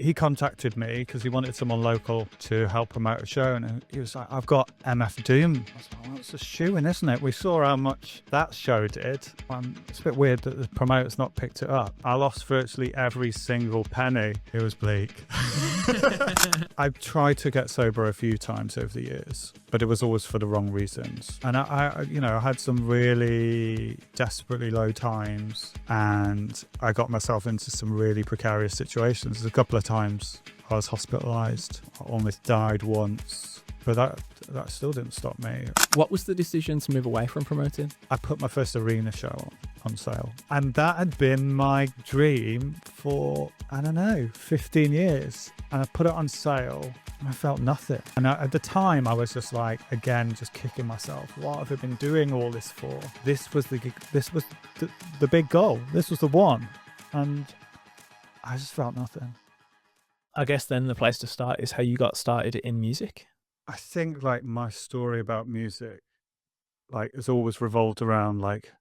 He contacted me because he wanted someone local to help promote a show, and he was like, I've got MF Doom. I was like, well, it's a shoe-in, isn't it? We saw how much that show did. It's a bit weird that the promoter's not picked it up. I lost virtually every single penny. It was bleak. I've tried to get sober a few times over the years, but it was always for the wrong reasons. And I had some really desperately low times, and I got myself into some really precarious situations. A couple of times I was hospitalized. I almost died once, but that still didn't stop me. What was the decision to move away from promoting? I put my first arena show on sale, and that had been my dream for, 15 years. And I put it on sale, and I felt nothing. And at the time, I was just like, again, just kicking myself. What have I been doing all this for? This was the big goal. This was the one, and I just felt nothing. I guess then the place to start is how you got started in music. I think like my story about music, like has always revolved around like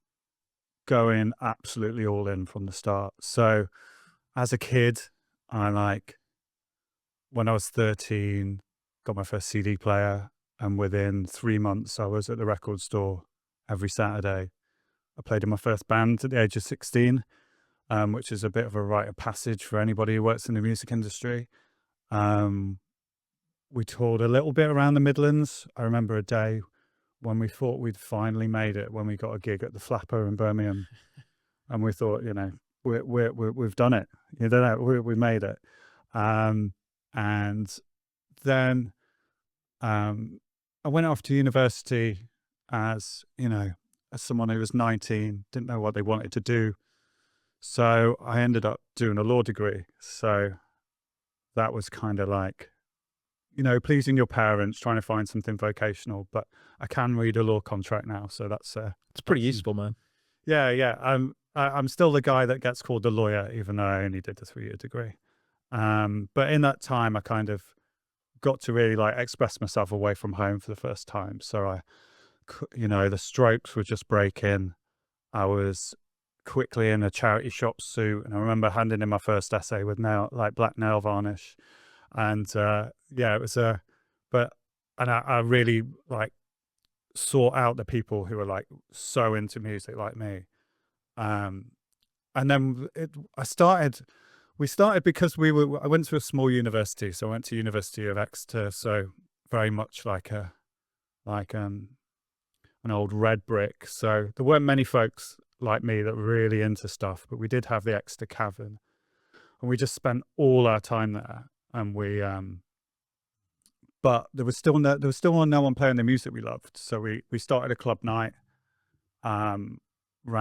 going absolutely all in from the start. So as a kid, when I was 13, got my first CD player, and within 3 months I was at the record store every Saturday. I played in my first band at the age of 16, which is a bit of a rite of passage for anybody who works in the music industry. We toured a little bit around the Midlands. I remember a day when we thought we'd finally made it, when we got a gig at the Flapper in Birmingham, and we thought, we've done it. We made it. And then I went off to university as someone who was 19, didn't know what they wanted to do. So I ended up doing a law degree. So that was kind of like, pleasing your parents, trying to find something vocational. But I can read a law contract now, so it's pretty useful, man. Yeah. I'm still the guy that gets called a lawyer, even though I only did a 3-year degree. But in that time, I kind of got to really like express myself away from home for the first time. So the strokes were just breaking. I was quickly in a charity shop suit, and I remember handing in my first essay with black nail varnish. And it was I really like sought out the people who were like so into music like me. And then we started because I went to a small university. So I went to University of Exeter. So very much like an old red brick. So there weren't many folks like me that were really into stuff, but we did have the Exeter Cavern, and we just spent all our time there. And but there was still no one playing the music we loved. So we started a club night, ran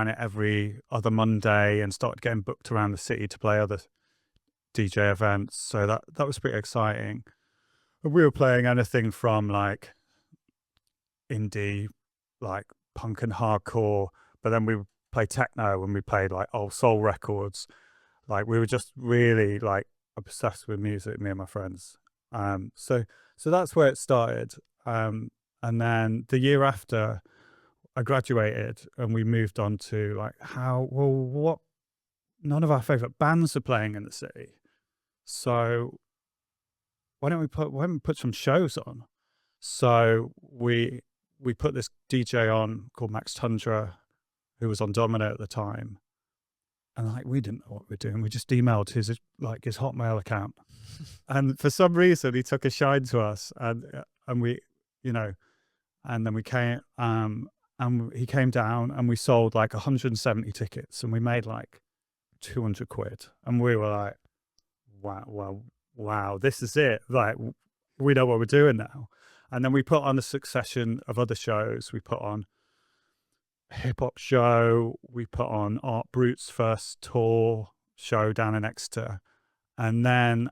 it every other Monday, and started getting booked around the city to play other DJ events. So that was pretty exciting. And we were playing anything from like indie, like punk and hardcore, but then we would play techno, and we played like old soul records. Like we were just really like obsessed with music, me and my friends. So that's where it started. And then the year after I graduated, and we moved on to like what none of our favorite bands are playing in the city. So why don't we put some shows on? So we put this DJ on called Max Tundra, who was on Domino at the time. And like, we didn't know what we were doing. We just emailed his Hotmail account. And for some reason he took a shine to us, and we, and then we came, and he came down, and we sold like 170 tickets, and we made like 200 quid. And we were like, wow, this is it. Like, we know what we're doing now. And then we put on a succession of other shows. We put on a hip hop show. We put on Art Brute's first tour show down in Exeter. And then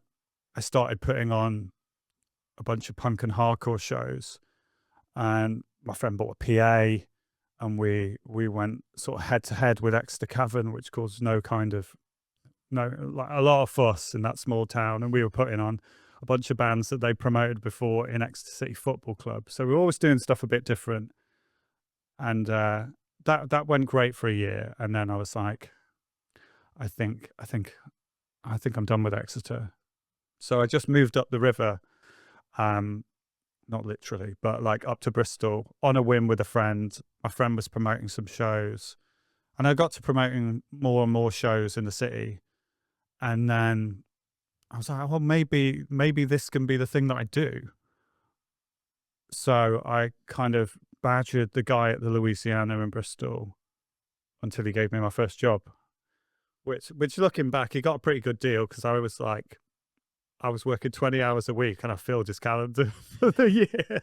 I started putting on a bunch of punk and hardcore shows. And my friend bought a PA, and we went sort of head to head with Exeter Cavern, which caused a lot of fuss in that small town. And we were putting on a bunch of bands that they promoted before in Exeter City Football Club. So we were always doing stuff a bit different. And that went great for a year. And then I was like, I think I'm done with Exeter. So I just moved up the river, not literally, but like up to Bristol on a whim with a friend. My friend was promoting some shows, and I got to promoting more and more shows in the city. And then I was like, well, maybe this can be the thing that I do. So I kind of badgered the guy at the Louisiana in Bristol until he gave me my first job, which looking back, he got a pretty good deal because I was working 20 hours a week and I filled his calendar for the year.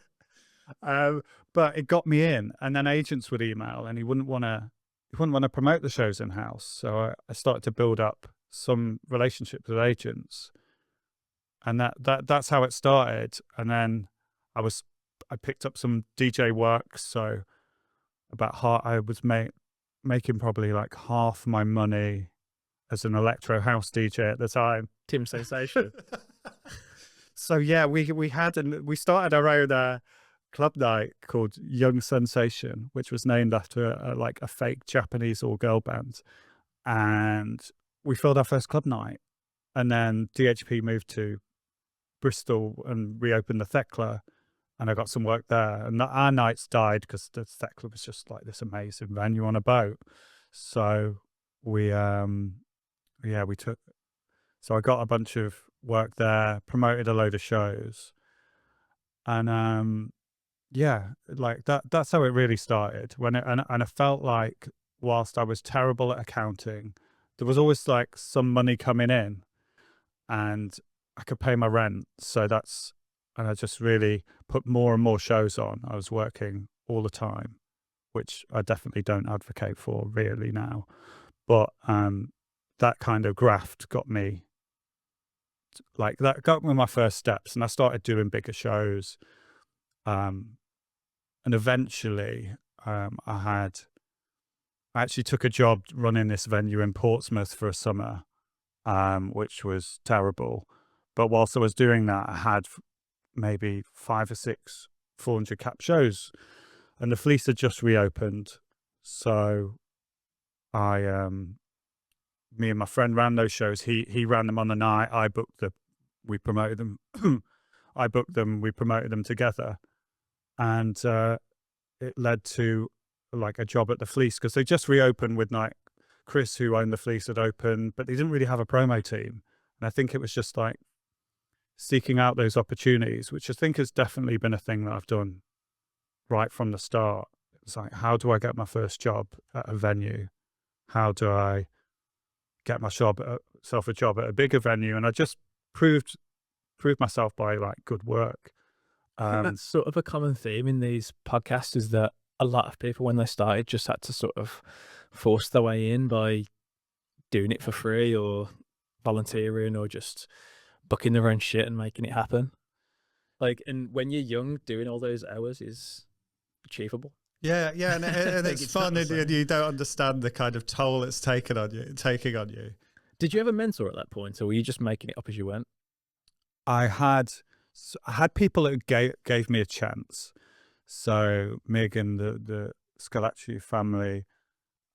But it got me in, and then agents would email, and he wouldn't want to promote the shows in house. So I started to build up some relationships with agents, and that's how it started. And then I picked up some DJ work, so I was making probably like half my money as an electro house DJ at the time. Tim Sensation. So yeah, we started our own club night called Young Sensation, which was named after a fake Japanese all-girl band, and we filled our first club night. And then DHP moved to Bristol and reopened the Thekla, and I got some work there. And our nights died because the Thekla was just like this amazing venue on a boat. So so I got a bunch of work there, promoted a load of shows, and like that's how it really started. And I felt like whilst I was terrible at accounting, there was always like some money coming in and I could pay my rent. And I just really put more and more shows on. I was working all the time, which I definitely don't advocate for really now. But that kind of graft got me my first steps, and I started doing bigger shows. And eventually I actually took a job running this venue in Portsmouth for a summer, which was terrible. But whilst I was doing that, I had maybe 5 or 6 400 cap shows, and the Fleece had just reopened. So me and my friend ran those shows. He ran them on the night. We promoted them. I booked them. We promoted them together, and it led to like a job at the Fleece because they just reopened with like Chris, who owned the Fleece, had opened, but they didn't really have a promo team. And I think it was just like seeking out those opportunities, which I think has definitely been a thing that I've done right from the start. It's like, how do I get my first job at a venue? How do I get myself a job at a bigger venue? And I just proved myself by like good work. I think that's sort of a common theme in these podcasts, is that a lot of people, when they started, just had to sort of force their way in by doing it for free or volunteering or just booking their own shit and making it happen. Like, and when you're young, doing all those hours is achievable. Yeah, and it's fun, and you don't understand the kind of toll it's taking on you. Did you have a mentor at that point, or were you just making it up as you went? I had people that gave me a chance. So Megan, the Scalacci family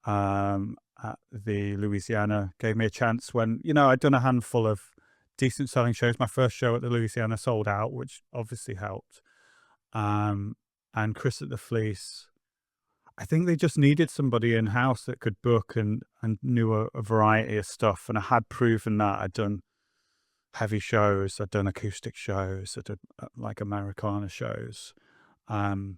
at the Louisiana, gave me a chance when, I'd done a handful of decent selling shows. My first show at the Louisiana sold out, which obviously helped. And Chris at the Fleece, I think they just needed somebody in-house that could book and knew a variety of stuff. And I had proven that. I'd done heavy shows, I'd done acoustic shows, I did like Americana shows. He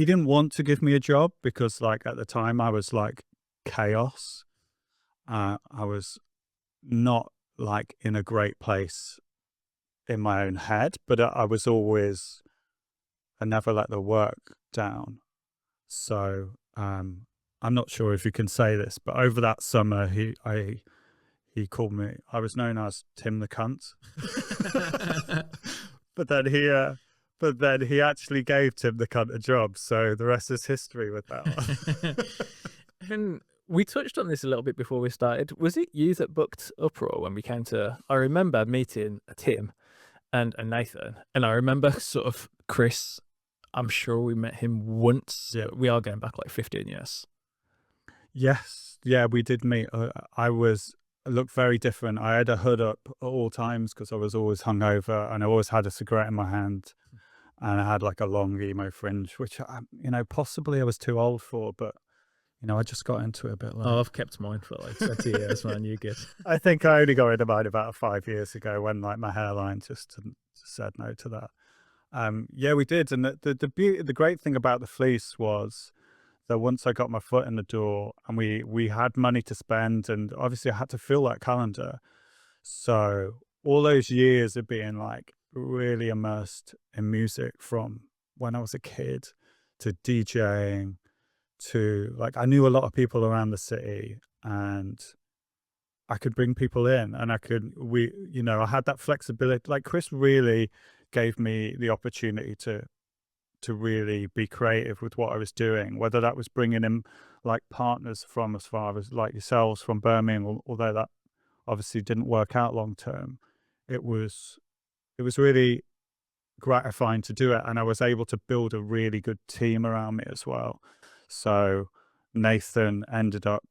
didn't want to give me a job because like at the time I was like chaos. I was not like in a great place in my own head, but I never let the work down. So I'm not sure if you can say this, but over that summer he called me, I was known as Tim the Cunt. but then he actually gave Tim the Cunt a job, so the rest is history with that one. And we touched on this a little bit before we started. Was it you that booked UPRAWR when we came to... I remember meeting Tim and Nathan, and I remember sort of Chris, I'm sure we met him once. Yeah. We are going back like 15 years. Yes. Yeah, we did meet. I was looked very different. I had a hood up at all times because I was always hungover, and I always had a cigarette in my hand, and I had like a long emo fringe, which possibly I was too old for, but I just got into it a bit late. Oh, I've kept mine for like 20 years, man. You good? I think I only got into mine about 5 years ago when like my hairline just said no to that. Yeah, we did, and the great thing about the Fleece was that once I got my foot in the door and we had money to spend, and obviously I had to fill that calendar. So all those years of being like really immersed in music from when I was a kid to DJing to like, I knew a lot of people around the city, and I could bring people in, and I had that flexibility. Like Chris really gave me the opportunity to really be creative with what I was doing, whether that was bringing in like partners from as far as like yourselves from Birmingham, although that obviously didn't work out long term. It was really gratifying to do it, and I was able to build a really good team around me as well. So Nathan ended up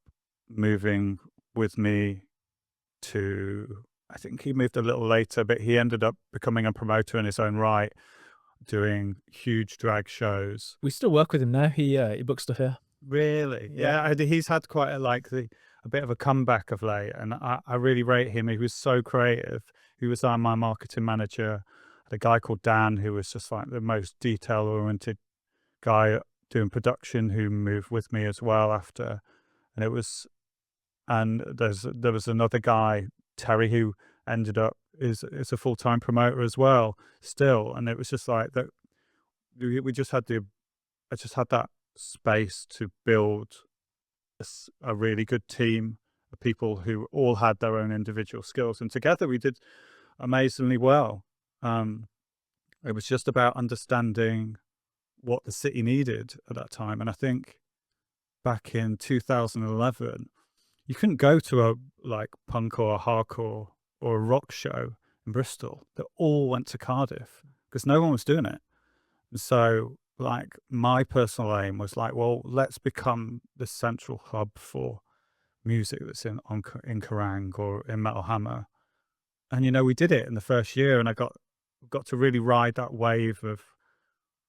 moving with me to, I think he moved a little later, but he ended up becoming a promoter in his own right, doing huge drag shows. We still work with him now. He books stuff here. Really? Yeah, he's had quite a bit of a comeback of late, and I really rate him. He was so creative. He was my marketing manager. I had a guy called Dan who was just like the most detail-oriented guy doing production, who moved with me as well after. And there was another guy, Terry, who ended up is a full-time promoter as well still. And it was just like that. I just had that space to build a really good team of people who all had their own individual skills, and together we did amazingly well. It was just about understanding what the city needed at that time. And I think back in 2011, you couldn't go to a like punk or a hardcore or a rock show in Bristol. They all went to Cardiff because no one was doing it. And so like my personal aim was like, well, let's become the central hub for music that's in Kerrang or in Metal Hammer. And we did it in the first year, and I got to really ride that wave of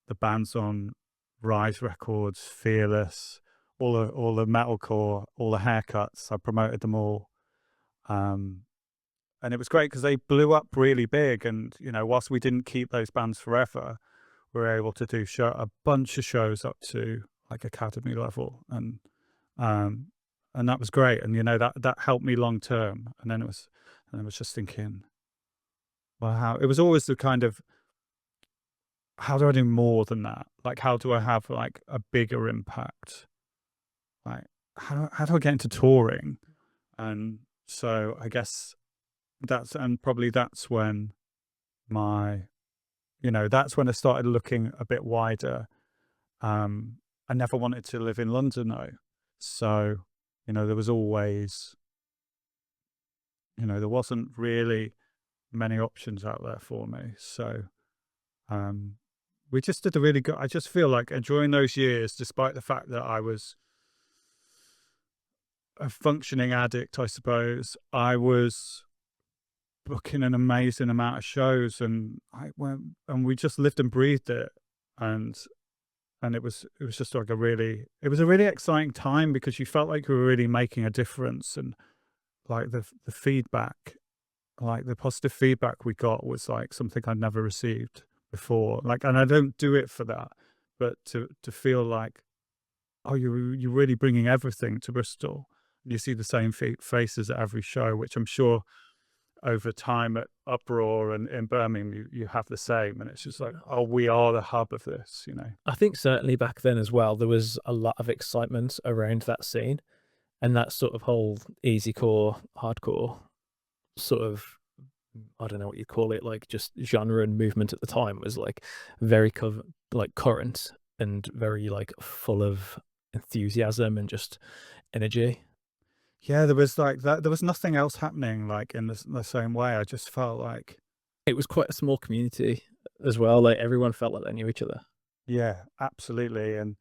the bands on Rise Records, Fearless, all the metalcore, all the Haircuts. I promoted them all, and it was great because they blew up really big. And whilst we didn't keep those bands forever, we were able to do a bunch of shows up to like academy level, and that was great. And that helped me long term. And then I was just thinking, well, it was always the kind of, how do I do more than that? Like, how do I have like a bigger impact? Like, how do I get into touring? And so I guess that's when that's when I started looking a bit wider. I never wanted to live in London though. So, there was always, there wasn't really many options out there for me. So, we just did a really good, I just feel like during those years, despite the fact that I was a functioning addict, I suppose, I was booking an amazing amount of shows, and we just lived and breathed it. And it was just like a really exciting time, because you felt like you were really making a difference. And like the feedback, like the positive feedback we got was like something I'd never received before. Like, and I don't do it for that, but to feel like, oh, you're really bringing everything to Bristol. You see the same faces at every show, which I'm sure over time at UPRAWR and in Birmingham, you have the same. And it's just like, oh, we are the hub of this, I think certainly back then as well, there was a lot of excitement around that scene, and that sort of whole easycore, hardcore sort of, I don't know what you call it, like just genre and movement at the time was like very current and very like full of enthusiasm and just energy. Yeah, there was like that. There was nothing else happening like in the same way. I just felt like It was quite a small community as well. Like everyone felt like they knew each other. yeah, absolutely. And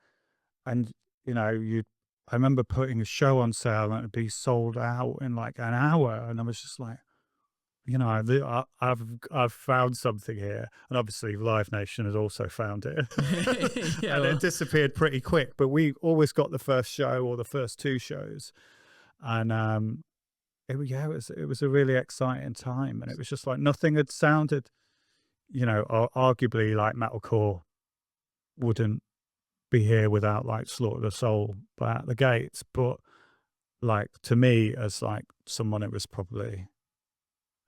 I remember putting a show on sale and it'd be sold out in like an hour, and I was just like, you know, I've found something here, and obviously Live Nation has also found it, Yeah, and well, it disappeared pretty quick. But we always got the first show or the first two shows, and it was a really exciting time, and it was just like nothing had sounded, you know, arguably like metalcore wouldn't be here without like Slaughter the Soul at the gates, but like to me as like someone who was probably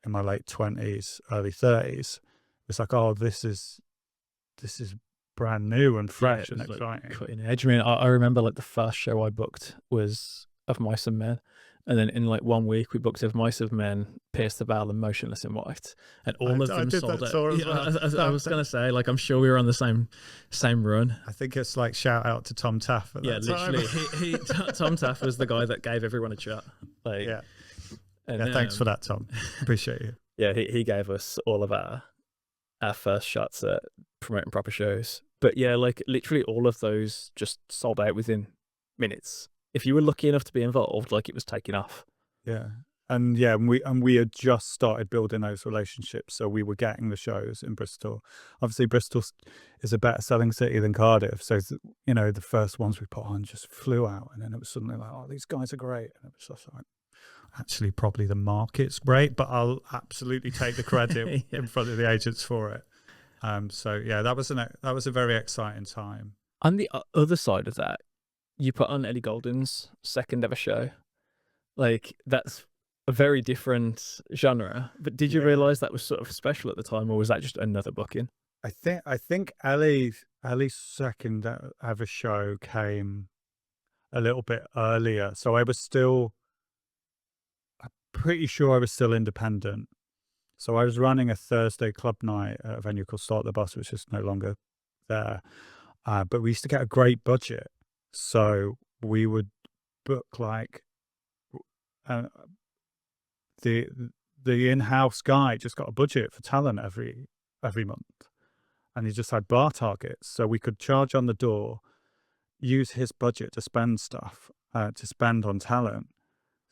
in my late 20s, early 30s, it's like, oh, this is brand new and yeah, fresh it and was like exciting. cutting edge. I mean, I remember like the first show I booked was Of Mice and Men, and then in like 1 week we booked Of Mice and Men, Pierce the Veil, and Motionless in White, and all of I them did sold that out. tour as Yeah, well. I was gonna say, like, I'm sure we were on the same run. I think it's like shout out to Tom Taff at Yeah, that time. literally, Tom Taff was the guy that gave everyone a chat. Like, Yeah. and, Yeah, thanks for that, Tom. Appreciate you. Yeah, he gave us all of our first shots at promoting proper shows. But yeah, like literally all of those just sold out within minutes. If you were lucky enough to be involved, like, it was taking off. Yeah. And yeah, and we had just started building those relationships, so we were getting the shows in Bristol. Obviously, Bristol is a better selling city than Cardiff, so you know, the first ones we put on just flew out, and then it was suddenly like, oh, these guys are great, and it was just like, actually, probably the market's great, but I'll absolutely take the credit in front of the agents for it. So yeah, that was a very exciting time. On the other side of that, you put on Ellie Goulding's second ever show. Like, that's a very different genre. But did you realise that was sort of special at the time, or was that just another booking? I think Ellie's second ever show came a little bit earlier, so I'm pretty sure I was still independent. So I was running a Thursday club night at a venue called Start the Bus, which is no longer there. But we used to get a great budget, so we would book like the in-house guy just got a budget for talent every month, and he just had bar targets, so we could charge on the door, use his budget to spend stuff, to spend on talent.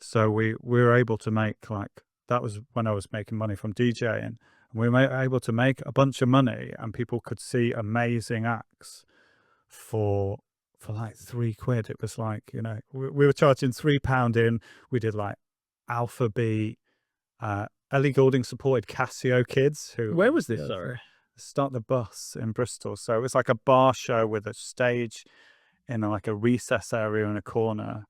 So we were able to make, like, that was when I was making money from DJing, and we were able to make a bunch of money, and people could see amazing acts for like £3. It was like, you know, we were charging £3 in. We did like Alpha Beat. Ellie Goulding supported Casio Kids. Where was this? Sorry. Start the Bus in Bristol. So it was like a bar show with a stage in like a recess area in a corner.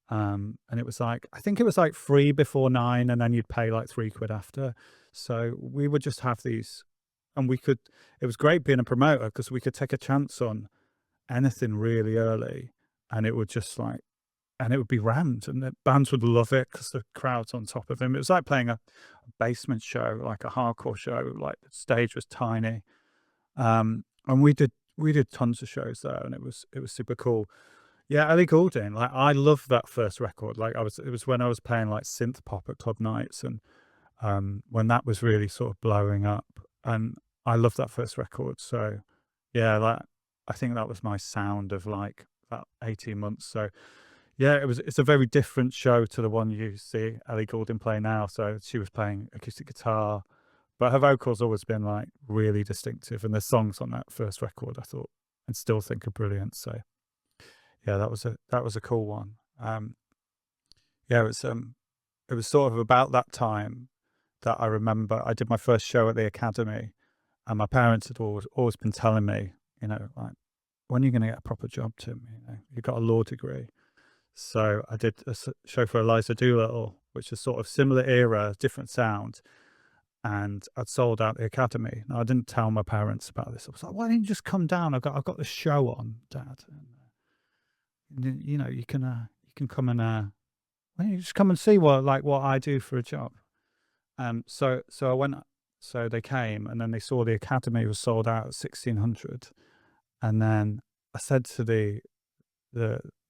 And it was like, I think it was like free before 9, and then you'd pay like £3 after. So we would just have these, and it was great being a promoter because we could take a chance on anything really early, and it would just like, and it would be rammed, and the bands would love it because the crowd's on top of them. It was like playing a basement show, like a hardcore show. Like, the stage was tiny, and we did tons of shows there, and it was super cool. Yeah, Ellie Goulding, like, I loved that first record. Like, it was when I was playing like synth pop at club nights, and when that was really sort of blowing up, and I loved that first record. So yeah, like, I think that was my sound of like about 18 months. So yeah, it's a very different show to the one you see Ellie Goulding play now. So she was playing acoustic guitar, but her vocals always been like really distinctive, and the songs on that first record I thought and still think are brilliant. So yeah, that was a cool one. Yeah, it was sort of about that time that I remember I did my first show at the Academy, and my parents had always been telling me, you know, like, when are you going to get a proper job, Tim? You know, you got a law degree. So I did a show for Eliza Doolittle, which is sort of similar era, different sound, and I'd sold out the Academy. Now, I didn't tell my parents about this. I was like, why didn't you just come down? I've got this show on, Dad. And, you know, you can come and why don't you just come and see what I do for a job? So I went. So they came, and then they saw the Academy was sold out at 1,600, and then I said to the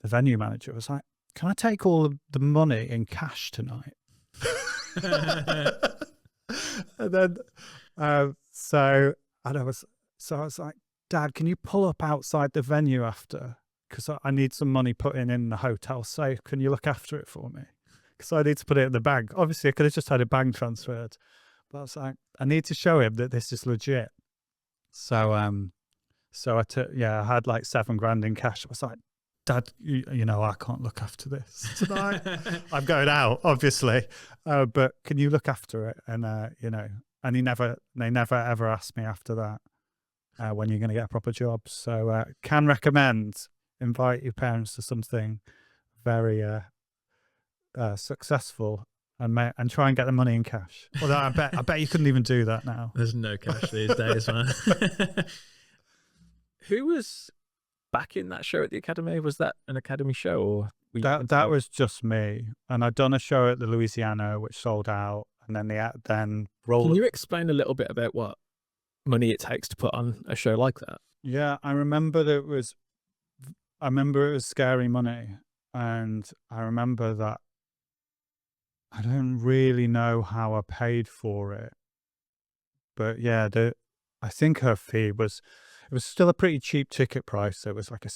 venue manager, I was like, "Can I take all of the money in cash tonight?" And then I was like, "Dad, can you pull up outside the venue after? because I need some money put in the hotel safe. Can you look after it for me? Because I need to put it in the bank. Obviously, I could have just had a bank transferred, but I was like, I need to show him that this is legit. So I had like $7,000 in cash. I was like, Dad, you know, I can't look after this tonight. I'm going out, obviously, but can you look after it? And you know, and they never ever asked me after that when you're going to get a proper job. So can recommend, invite your parents to something very successful, and try and get the money in cash. Although I bet you couldn't even do that now. There's no cash these days, man. Who was back in that show at the Academy? Was that an Academy show, or that was just me? And I'd done a show at the Louisiana which sold out, and then rolled. Can you explain a little bit about what money it takes to put on a show like that? Yeah, I remember it was scary money, and I remember that I don't really know how I paid for it, but yeah, I think her fee was. It was still a pretty cheap ticket price. So it was like I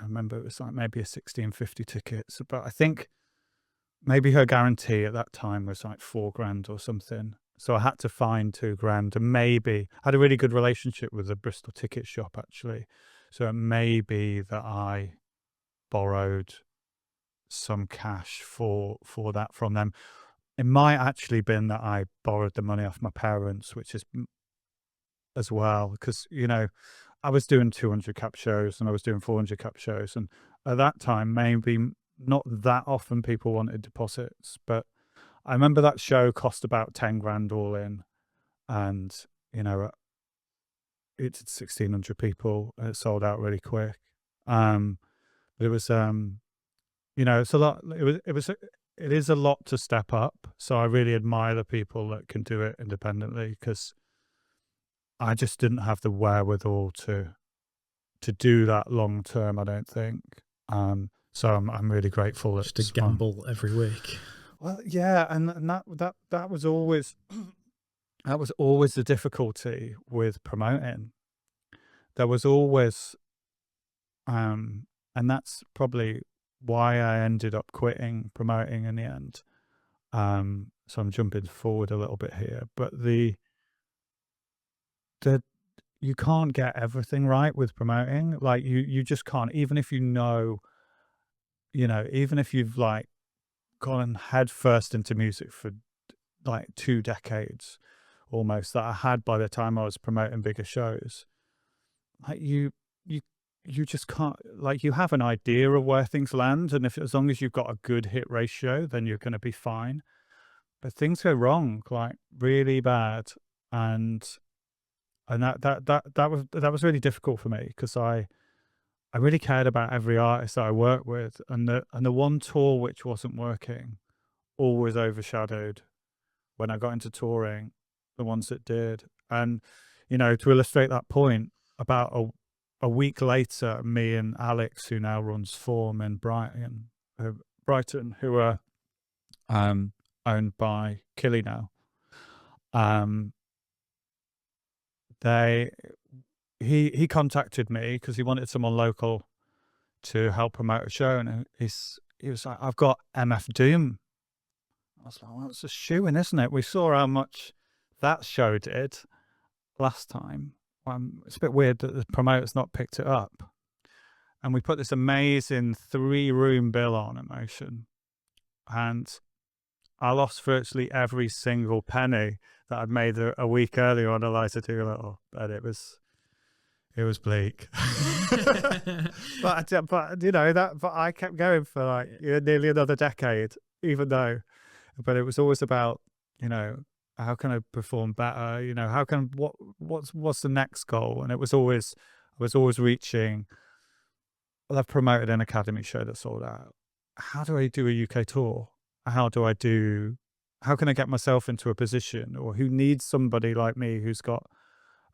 remember it was like maybe a $16.50 ticket. So, but I think maybe her guarantee at that time was like $4,000 or something. So I had to find $2,000, and maybe I had a really good relationship with the Bristol ticket shop actually. So it may be that I borrowed some cash for that from them. It might actually been that I borrowed the money off my parents, which is as well, because, you know, I was doing 200 cap shows and I was doing 400 cap shows, and at that time maybe not that often people wanted deposits, but I remember that show cost about $10,000 all in, and you know, it did 1,600 people and it sold out really quick. But it was you know, it's a lot. It is a lot to step up, so I really admire the people that can do it independently, because I just didn't have the wherewithal to do that long term, I don't think. So I'm really grateful. Just to gamble every week. Well, yeah, and that was always the difficulty with promoting. There was always, and that's probably why I ended up quitting promoting in the end. So I'm jumping forward a little bit here, but you can't get everything right with promoting. Like you just can't, even if you know, even if you've like gone head first into music for like 2 decades almost, that I had by the time I was promoting bigger shows. Like you just can't, like, you have an idea of where things land, and as long as you've got a good hit ratio, then you're going to be fine. But things go wrong, like really bad, and that was really difficult for me, because I really cared about every artist that I worked with, and the one tour which wasn't working always overshadowed, when I got into touring, the ones that did. And you know, to illustrate that point, about a week later, me and Alex, who now runs Form in Brighton, who are owned by Killy now, he contacted me because he wanted someone local to help promote a show, and he was like, I've got MF Doom. I was like, well, it's a shoo-in, isn't it? We saw how much that show did last time. It's a bit weird that the promoter's not picked it up. And we put this amazing 3-room bill on Emotion, and I lost virtually every single penny that I'd made a week earlier on Eliza Doolittle, but it was bleak. but you know, but I kept going for like nearly another decade, but it was always about, you know, how can I perform better? You know, what's the next goal? And I was always reaching. Well, I've promoted an Academy show that sold out. How do I do a UK tour? How can I get myself into a position, or who needs somebody like me who's got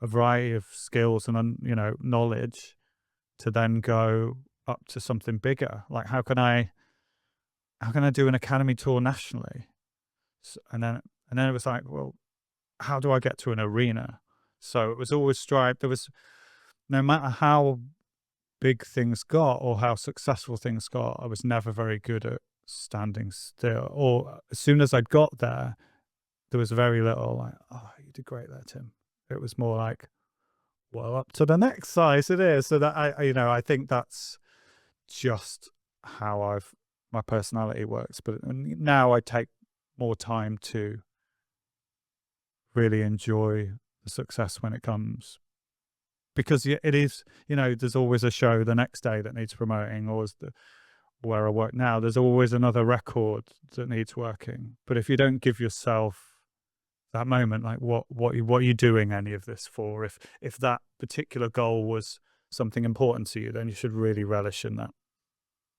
a variety of skills and, you know, knowledge, to then go up to something bigger? Like, how can I do an Academy tour nationally? And then it was like, well, how do I get to an arena? So it was always strive. There was, no matter how big things got or how successful things got, I was never very good at standing still. Or as soon as I'd got there was very little like, oh, you did great there, Tim. It was more like, well, up to the next size it is. So that I think that's just how my personality works. But now I take more time to really enjoy the success when it comes, because it is, there's always a show the next day that needs promoting, or where I work now, there's always another record that needs working. But if you don't give yourself that moment, like what are you doing any of this for? If that particular goal was something important to you, then you should really relish in that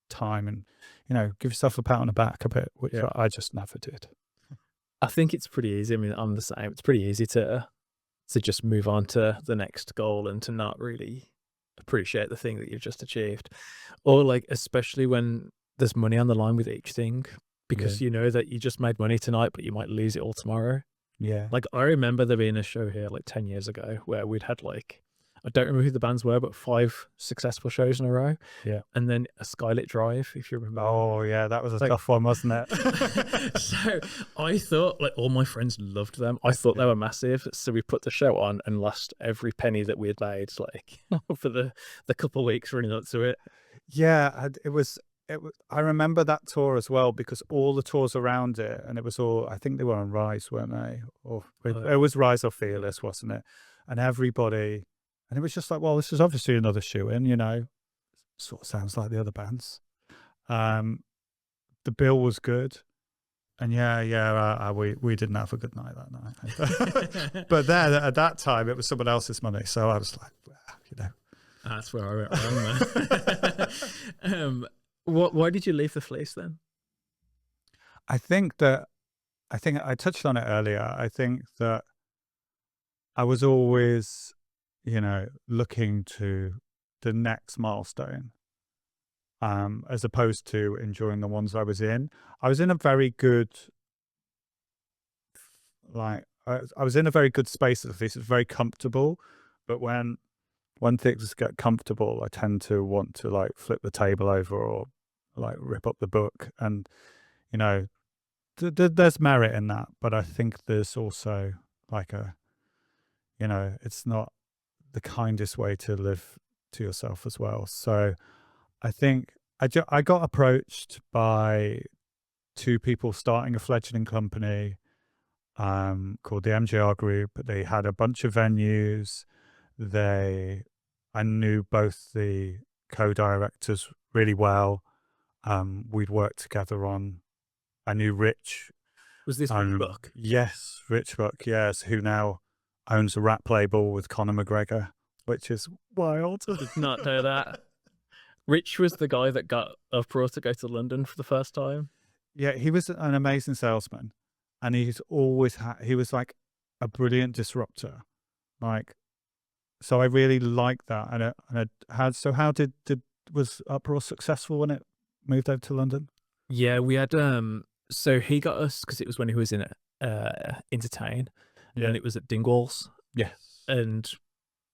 time and give yourself a pat on the back a bit, which I just never did. I think it's pretty easy. I mean, I'm the same. It's pretty easy to just move on to the next goal and to not really appreciate the thing that you've just achieved, or like especially when there's money on the line with each thing, because you know that you just made money tonight, but you might lose it all tomorrow. Yeah. Like I remember there being a show here like 10 years ago where we'd had like, I don't remember who the bands were, but 5 successful shows in a row. Yeah. And then a Skylit Drive, if you remember. Oh yeah, that was a tough one, wasn't it? So I thought like all my friends loved them. I thought they were massive. So we put the show on and lost every penny that we had made like for the couple of weeks running up to it. Yeah, it was. I remember that tour as well, because all the tours around it, and it was all, I think they were on Rise, weren't they? Or it was Rise or Fearless, wasn't it? And everybody, and it was just like, well, this is obviously another shoe-in, sort of sounds like the other bands. The bill was good, and we didn't have a good night that night. But then at that time, it was someone else's money, so I was like, That's where I went wrong, man. Why did you leave the Fleece then? I think I touched on it earlier. I think that I was always, looking to the next milestone, as opposed to enjoying the ones I was in. I was in a very good, I was in a very good space at the Fleece. It was very comfortable, but when things get comfortable, I tend to want to like flip the table over or like rip up the book. And, there's merit in that. But I think there's also like it's not the kindest way to live to yourself as well. So I think I got approached by 2 people starting a fledgling company called the MJR Group. They had a bunch of venues. I knew both the co-directors really well. We'd worked together I knew Rich. Was this Rich Buck? Yes, Rich Buck, yes, who now owns a rap label with Conor McGregor, which is wild. Did not know that. Rich was the guy that got UPRAWR to go to London for the first time. Yeah, he was an amazing salesman, and he was like a brilliant disruptor. So I really liked that. Was UPRAWR successful when it moved over to London? Yeah, we had so he got us because it was when he was in Entertain, and it was at Dingwall's. Yes, and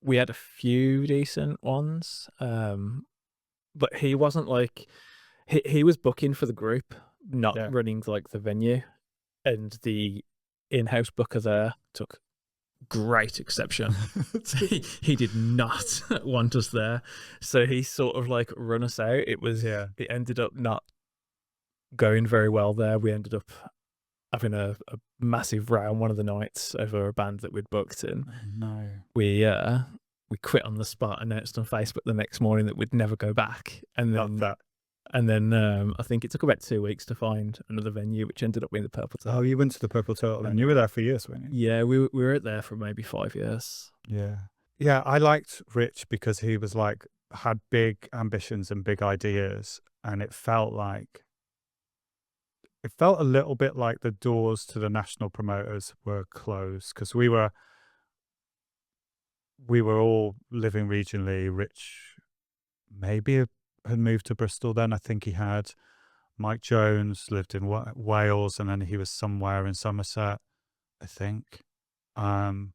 we had a few decent ones, but he wasn't like he was booking for the group, not running like the venue, and the in-house booker there took great exception. he did not want us there, so he sort of like run us out. It ended up not going very well there. We ended up having a massive row on one of the nights over a band that we'd booked, and we quit on the spot, announced on Facebook the next morning that we'd never go back, and then I think it took about 2 weeks to find another venue, which ended up being the Purple Turtle. Oh, you went to the Purple Turtle, and you were there for years, weren't you? Yeah, we were there for maybe 5 years. Yeah, I liked Rich because he was like had big ambitions and big ideas, and it felt a little bit like the doors to the national promoters were closed, because we were all living regionally. Rich maybe had moved to Bristol then. I think he had. Mike Jones lived in Wales, and then he was somewhere in Somerset, I think. And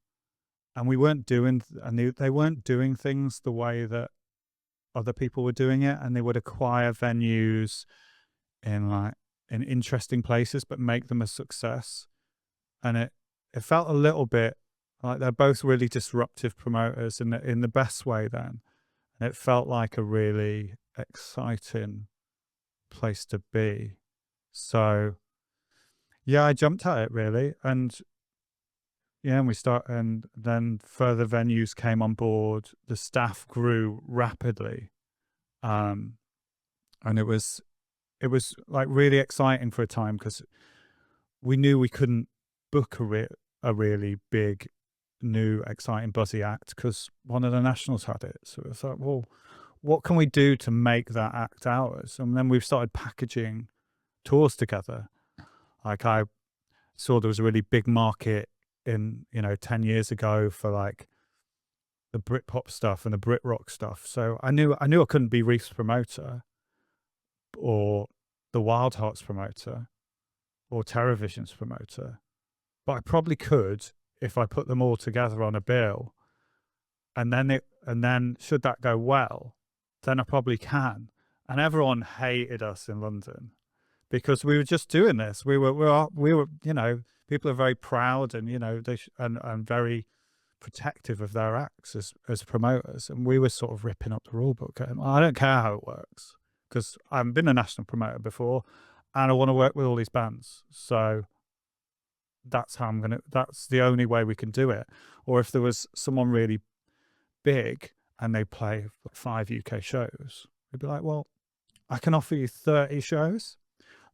we weren't doing, they weren't doing things the way that other people were doing it, and they would acquire venues in interesting places, but make them a success. And it felt a little bit like they're both really disruptive promoters in the best way then. And it felt like a really exciting place to be. So yeah, I jumped at it really. And yeah, and then further venues came on board. The staff grew rapidly. And it was like really exciting for a time, because we knew we couldn't book a really big, new, exciting, buzzy act because one of the nationals had it. So it's like, well, what can we do to make that act ours? And then we've started packaging tours together. Like I saw there was a really big market in 10 years ago for like the Britpop stuff and the Brit rock stuff. So I knew I couldn't be Reef's promoter or the Wild Hearts promoter or TerraVision's promoter, but I probably could if I put them all together on a bill, and then should that go well, then I probably can. And everyone hated us in London because we were just doing this. We were people are very proud and and very protective of their acts as promoters, and we were sort of ripping up the rule book. I don't care how it works because I've been a national promoter before, and I want to work with all these bands. So that's the only way we can do it. Or if there was someone really big and they play 5 UK shows, we'd be like, well, I can offer you 30 shows.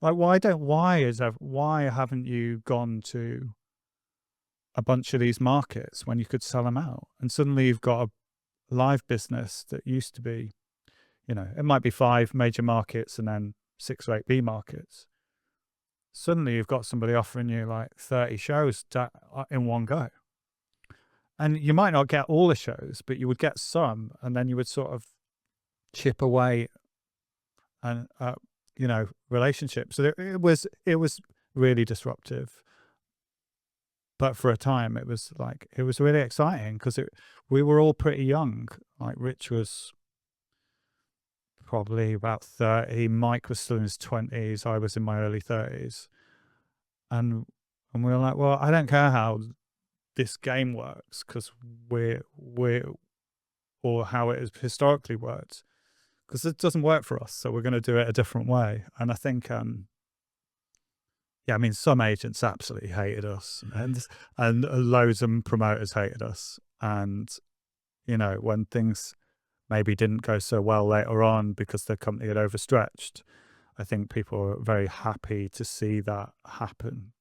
Like, why haven't you gone to a bunch of these markets when you could sell them out? And suddenly you've got a live business that used to be, it might be 5 major markets and then 6 or 8 B markets. Suddenly you've got somebody offering you like 30 shows in one go. And you might not get all the shows, but you would get some, and then you would sort of chip away and relationships. So it was really disruptive. But for a time it was really exciting because we were all pretty young. Like Rich was probably about 30, Mike was still in his 20s, I was in my early 30s. And we were like, well, I don't care how this game works because we're or how it has historically worked, because it doesn't work for us, so we're going to do it a different way. And I think some agents absolutely hated us, and loads of promoters hated us. And when things maybe didn't go so well later on because the company had overstretched, I think people were very happy to see that happen.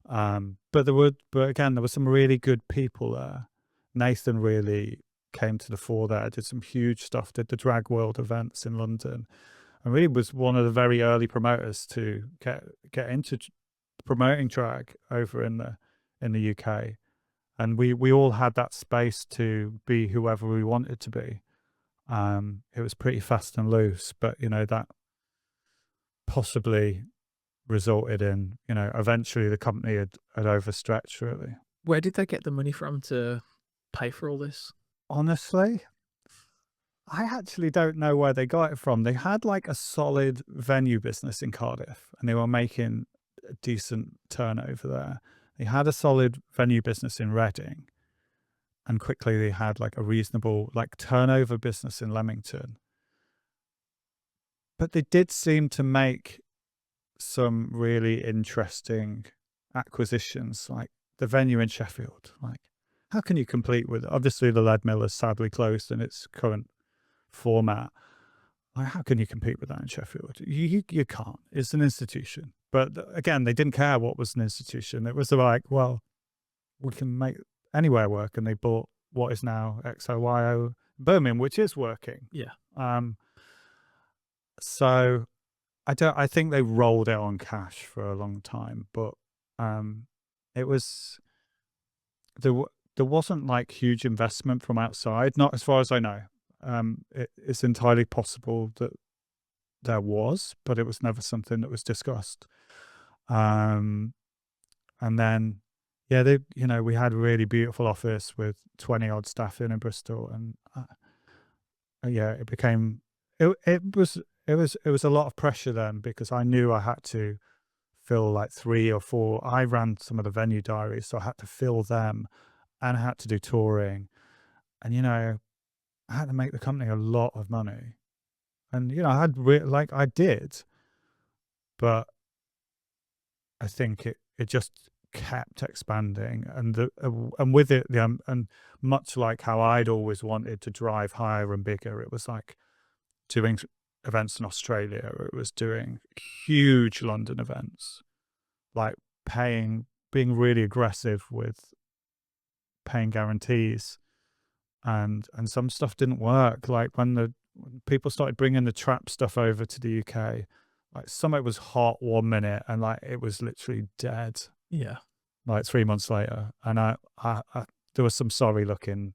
But again, there were some really good people there. Nathan really came to the fore there, did some huge stuff, did the Drag World events in London, and really was one of the very early promoters to get into promoting drag over in the UK. And we all had that space to be whoever we wanted to be. It was pretty fast and loose, but that possibly resulted in eventually the company had overstretched really. Where did they get the money from to pay for all this? Honestly, I actually don't know where they got it from. They had like a solid venue business in Cardiff, and they were making a decent turnover there. They had a solid venue business in Reading, and quickly they had like a reasonable like turnover business in Leamington. But they did seem to make some really interesting acquisitions, like the venue in Sheffield. Like, how can you compete with, obviously the Lead Mill is sadly closed in its current format. Like, how can you compete with that in Sheffield? You can't. It's an institution. But again, they didn't care what was an institution. It was like, well, we can make anywhere work, and they bought what is now XOYO Birmingham, which is working. Yeah. So I think they rolled it on cash for a long time, but it was there wasn't like huge investment from outside, not as far as I know. It's entirely possible that there was, but it was never something that was discussed. And then we had a really beautiful office with 20 odd staff in Bristol, and yeah, it became it was a lot of pressure then, because I knew I had to fill like 3 or 4. I ran some of the venue diaries, so I had to fill them, and I had to do touring, and I had to make the company a lot of money, and I had like I did, but I think it just kept expanding, and and with it, and much like how I'd always wanted to drive higher and bigger, it was like doing events in Australia, or it was doing huge London events, like being really aggressive with paying guarantees, and some stuff didn't work. Like when people started bringing the trap stuff over to the UK, like some of it was hot 1 minute and like it was literally dead Yeah. like 3 months later, and I there was some sorry looking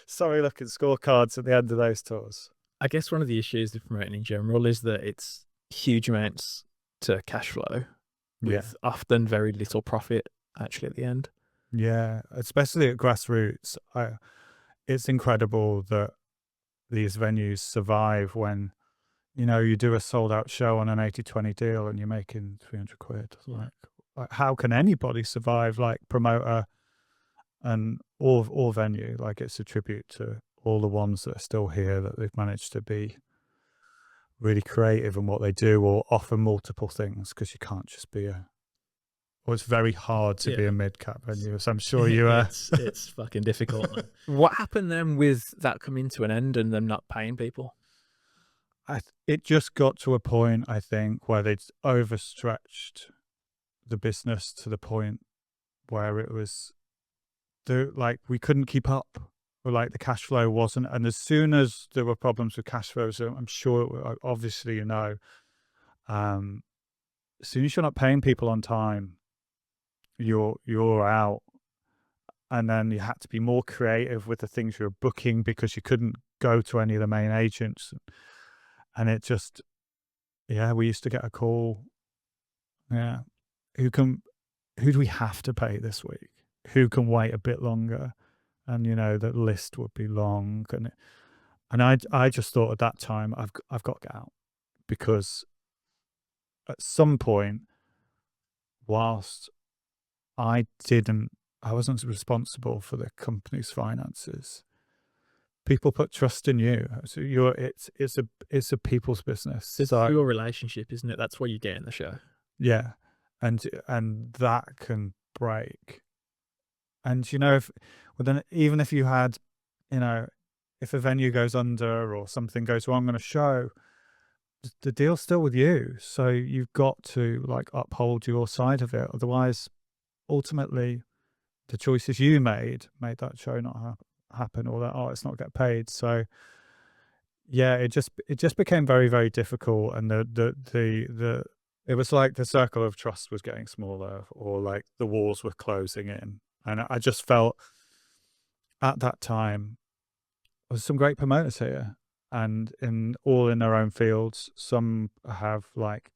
scorecards at the end of those tours. I guess one of the issues with promoting in general is that it's huge amounts to cash flow with often very little profit actually at the end. Yeah, especially at grassroots. It's incredible that these venues survive when you do a sold out show on an 80-20 deal and you're making 300 quid. Yeah. Like how can anybody survive, like promoter and all venue? Like it's a tribute to all the ones that are still here, that they've managed to be really creative in what they do or offer multiple things, because you can't just be it's very hard to be a mid-cap venue, so I'm sure you it's fucking difficult, man. What happened then with that coming to an end and them not paying people? It just got to a point, I think, where they'd overstretched the business to the point where it was like we couldn't keep up, or like the cash flow wasn't. And as soon as there were problems with cash flows, I'm sure, obviously, as soon as you're not paying people on time, you're out. And then you had to be more creative with the things you were booking, because you couldn't go to any of the main agents. And it just, we used to get a call. Yeah. Who do we have to pay this week? Who can wait a bit longer? And, the list would be long. And I just thought at that time, I've got to get out, because at some point, whilst I wasn't responsible for the company's finances, people put trust in you. So it's a people's business. It's a real relationship, isn't it? That's what you get in the show. Yeah. And that can break. And even if you had, if a venue goes under or something goes wrong on a show, the deal's still with you. So you've got to like uphold your side of it. Otherwise, ultimately, the choices you made that show not happen, or that artist not get paid. So yeah, it just became very, very difficult, and it was like the circle of trust was getting smaller, or like the walls were closing in. And I just felt at that time there was some great promoters here, and all in their own fields. Some have like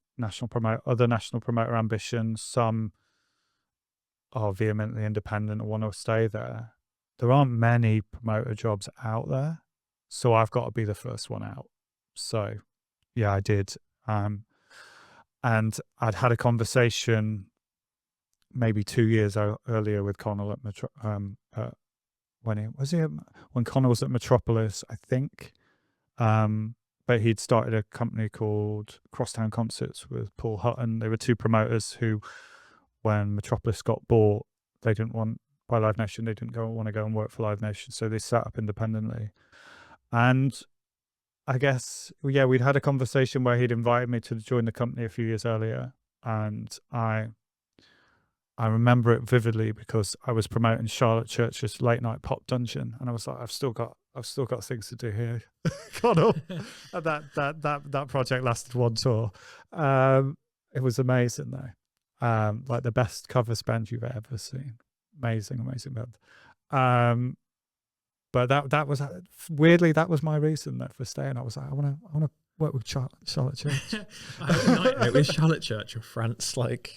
other national promoter ambitions. Some are vehemently independent and want to stay there. There aren't many promoter jobs out there, so I've got to be the first one out. So yeah, I did. And I'd had a conversation maybe 2 years earlier with Connell at when Connell was at Metropolis, I think. But he'd started a company called Crosstown Concerts with Paul Hutton. They were two promoters who, when Metropolis got bought, they didn't want by Live Nation. They didn't want to go and work for Live Nation, so they set up independently. And I guess, we'd had a conversation where he'd invited me to join the company a few years earlier, and I remember it vividly because I was promoting Charlotte Church's Late Night Pop Dungeon, and I was like, I've still got things to do here. That project lasted one tour. It was amazing though. Like the best covers band you've ever seen. Amazing band. But that was weirdly, that was my reason for staying. I was like, I want to work with Charlotte Church. I had a nightmare with Charlotte Church in France. Like,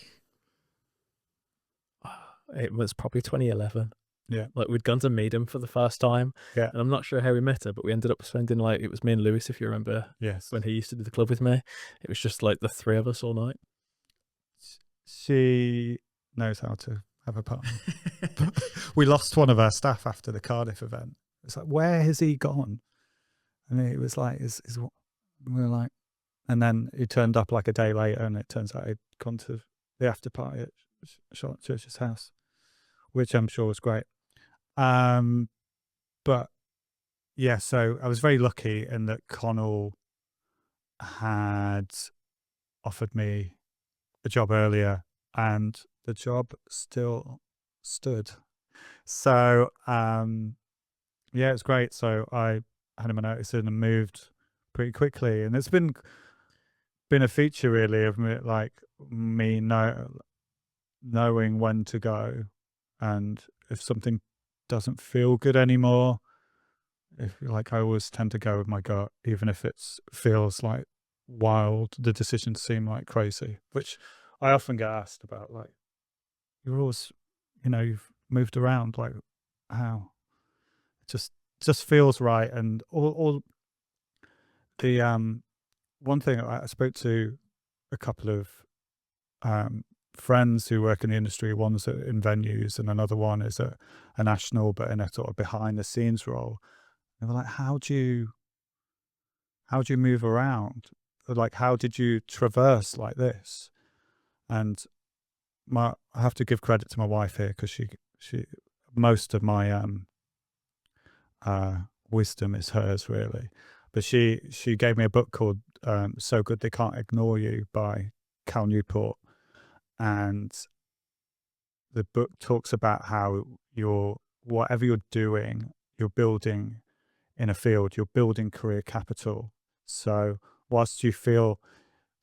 it was probably 2011. Yeah. Like, we'd gone to meet him for the first time, Yeah. and I'm not sure how we met her, but we ended up spending, like, it was me and Lewis, if you remember, Yes. when he used to do the club with me. It was just like the three of us all night. She knows how to have a partner. We lost one of our staff after the Cardiff event. It's like, where has he gone? And it was like, we were like, and then he turned up like a day later, and it turns out he'd gone to the after party at Charlotte Church's house, which I'm sure was great. But yeah, so I was very lucky in that Connell had offered me a job earlier, and the job still stood. So yeah, it's great. So I had him a notice in and moved pretty quickly, and it's been a feature really of me knowing when to go, and if something doesn't feel good anymore, I always tend to go with my gut, even if it feels like wild. The decisions seem like crazy, which I often get asked about. Like, you're always, you've moved around. Like, how? It just feels right. And all the one thing I spoke to a couple of friends who work in the industry. One's in venues, and another one is a national, but in a sort of behind the scenes role. And they're like, how do you move around? Like, how did you traverse like this? And I have to give credit to my wife here, because she most of my wisdom is hers really. But she gave me a book called So Good They Can't Ignore You by Cal Newport, and the book talks about how whatever you're doing, you're building in a field, you're building career capital. So whilst you feel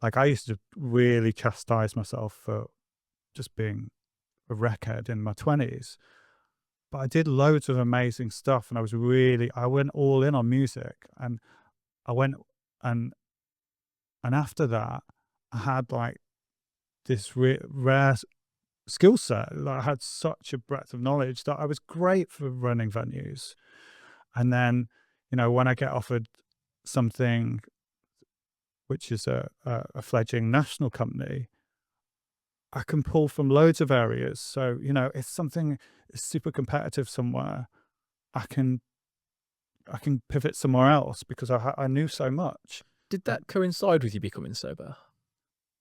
like, I used to really chastise myself for just being a wreckhead in my 20s, but I did loads of amazing stuff, and I went all in on music, and I went and after that I had like this rare skill set. Like, I had such a breadth of knowledge that I was great for running venues. And then, when I get offered something which is a fledgling national company, I can pull from loads of areas. So, if something is super competitive somewhere, I can pivot somewhere else, because I knew so much. Did that coincide with you becoming sober?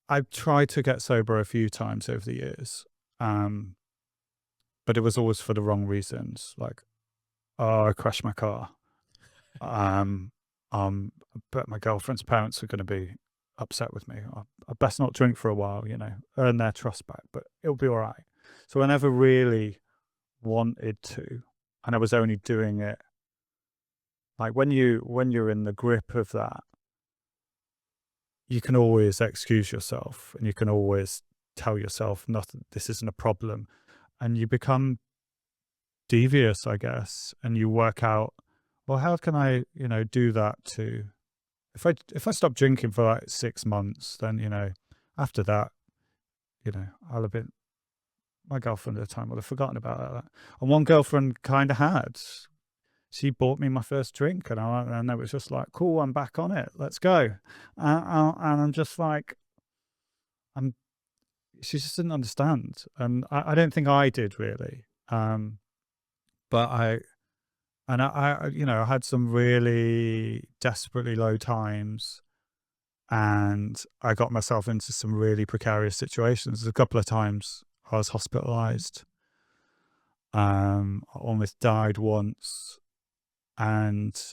I've tried to get sober a few times over the years, but it was always for the wrong reasons. Like, oh, I crashed my car. But my girlfriend's parents are going to be upset with me. I best not drink for a while, earn their trust back, but it'll be all right. So I never really wanted to, and I was only doing it like when you're in the grip of that, you can always excuse yourself, and you can always tell yourself nothing, this isn't a problem, and you become devious, I guess, and you work out, well, how can I, do that too? If I stop drinking for like 6 months, then, after that, I'll have been, my girlfriend at the time would have forgotten about that. And one girlfriend kind of had. She bought me my first drink, and it was just like, cool, I'm back on it. Let's go. And I'm just like, she just didn't understand. And I don't think I did really. But I had some really desperately low times, and I got myself into some really precarious situations. A couple of times I was hospitalized. I almost died once, but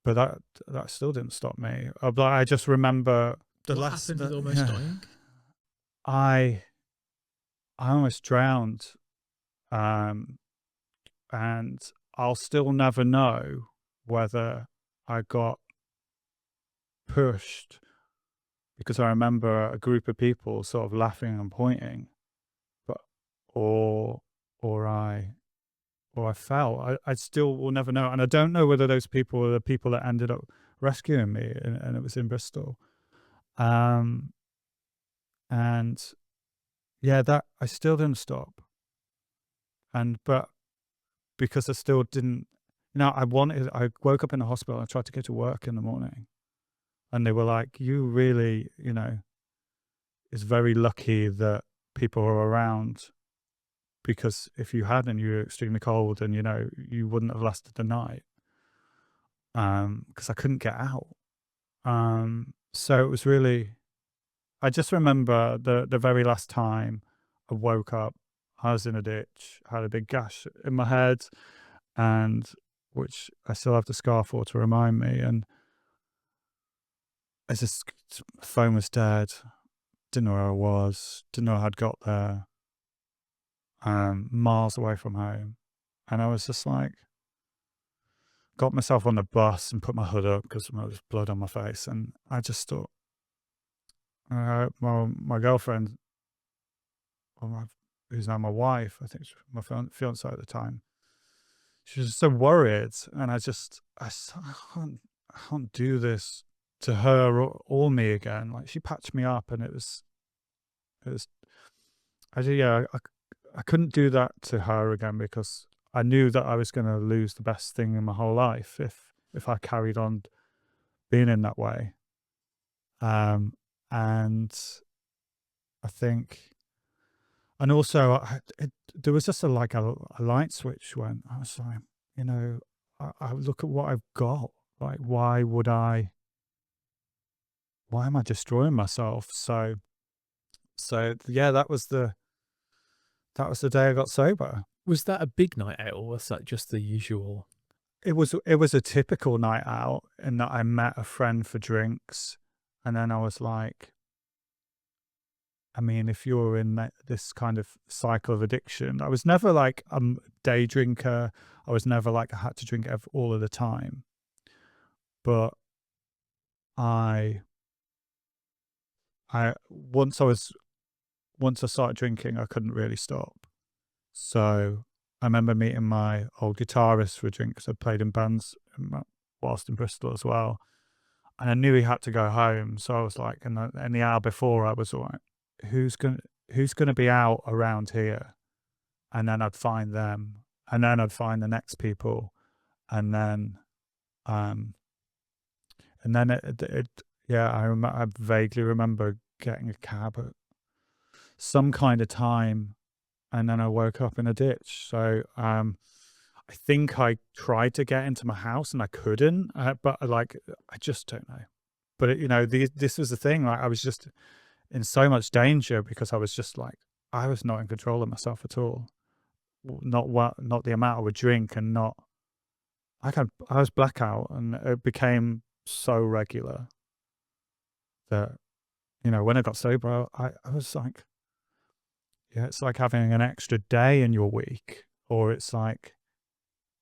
that still didn't stop me. I just remember What happened with almost dying? I almost drowned, and I'll still never know whether I got pushed, because I remember a group of people sort of laughing and pointing, but or I fell. I still will never know, and I don't know whether those people were the people that ended up rescuing me, and it was in Bristol. And yeah, that I still didn't stop. But because I still didn't, I woke up in the hospital and I tried to go to work in the morning, and they were like, you really, it's very lucky that people are around, because if you hadn't, you were extremely cold and, you wouldn't have lasted the night. Because I couldn't get out. So it was really, I just remember the very last time I woke up, I was in a ditch, I had a big gash in my head, and which I still have the scar for to remind me. And as the phone was dead, didn't know where I was, didn't know how I'd got there, miles away from home. And I was just like, got myself on the bus and put my hood up because there was blood on my face. And I just thought, my girlfriend, who's now my wife, I think she was my fiance at the time, she was so worried. And I can't do this to her or me again. Like, she patched me up, and it was, I couldn't do that to her again, because I knew that I was going to lose the best thing in my whole life if I carried on being in that way. And I think, and also there was just a light switch when I was like, I look at what I've got. Like, why am I destroying myself? So yeah, that was the day I got sober. Was that a big night out, or was that just the usual? It was a typical night out, in that I met a friend for drinks, and then I was like, I mean, if you're in this kind of cycle of addiction, I was never like a day drinker. I was never like I had to drink all of the time. But once I started drinking, I couldn't really stop. So I remember meeting my old guitarist for a drink, because I played in bands whilst in Bristol as well. And I knew he had to go home. So I was like, and the hour before, I was all right, who's gonna be out around here? And then I'd find them, and then I'd find the next people, and then I vaguely remember getting a cab at some kind of time, and then I woke up in a ditch. So I think I tried to get into my house and I couldn't, but I just don't know. But this was the thing. Like, I was just in so much danger, because I was just like, I was not in control of myself at all. Not the amount I would drink, and not, I was blackout, and it became so regular that, when I got sober, I was like, yeah, it's like having an extra day in your week, or it's like,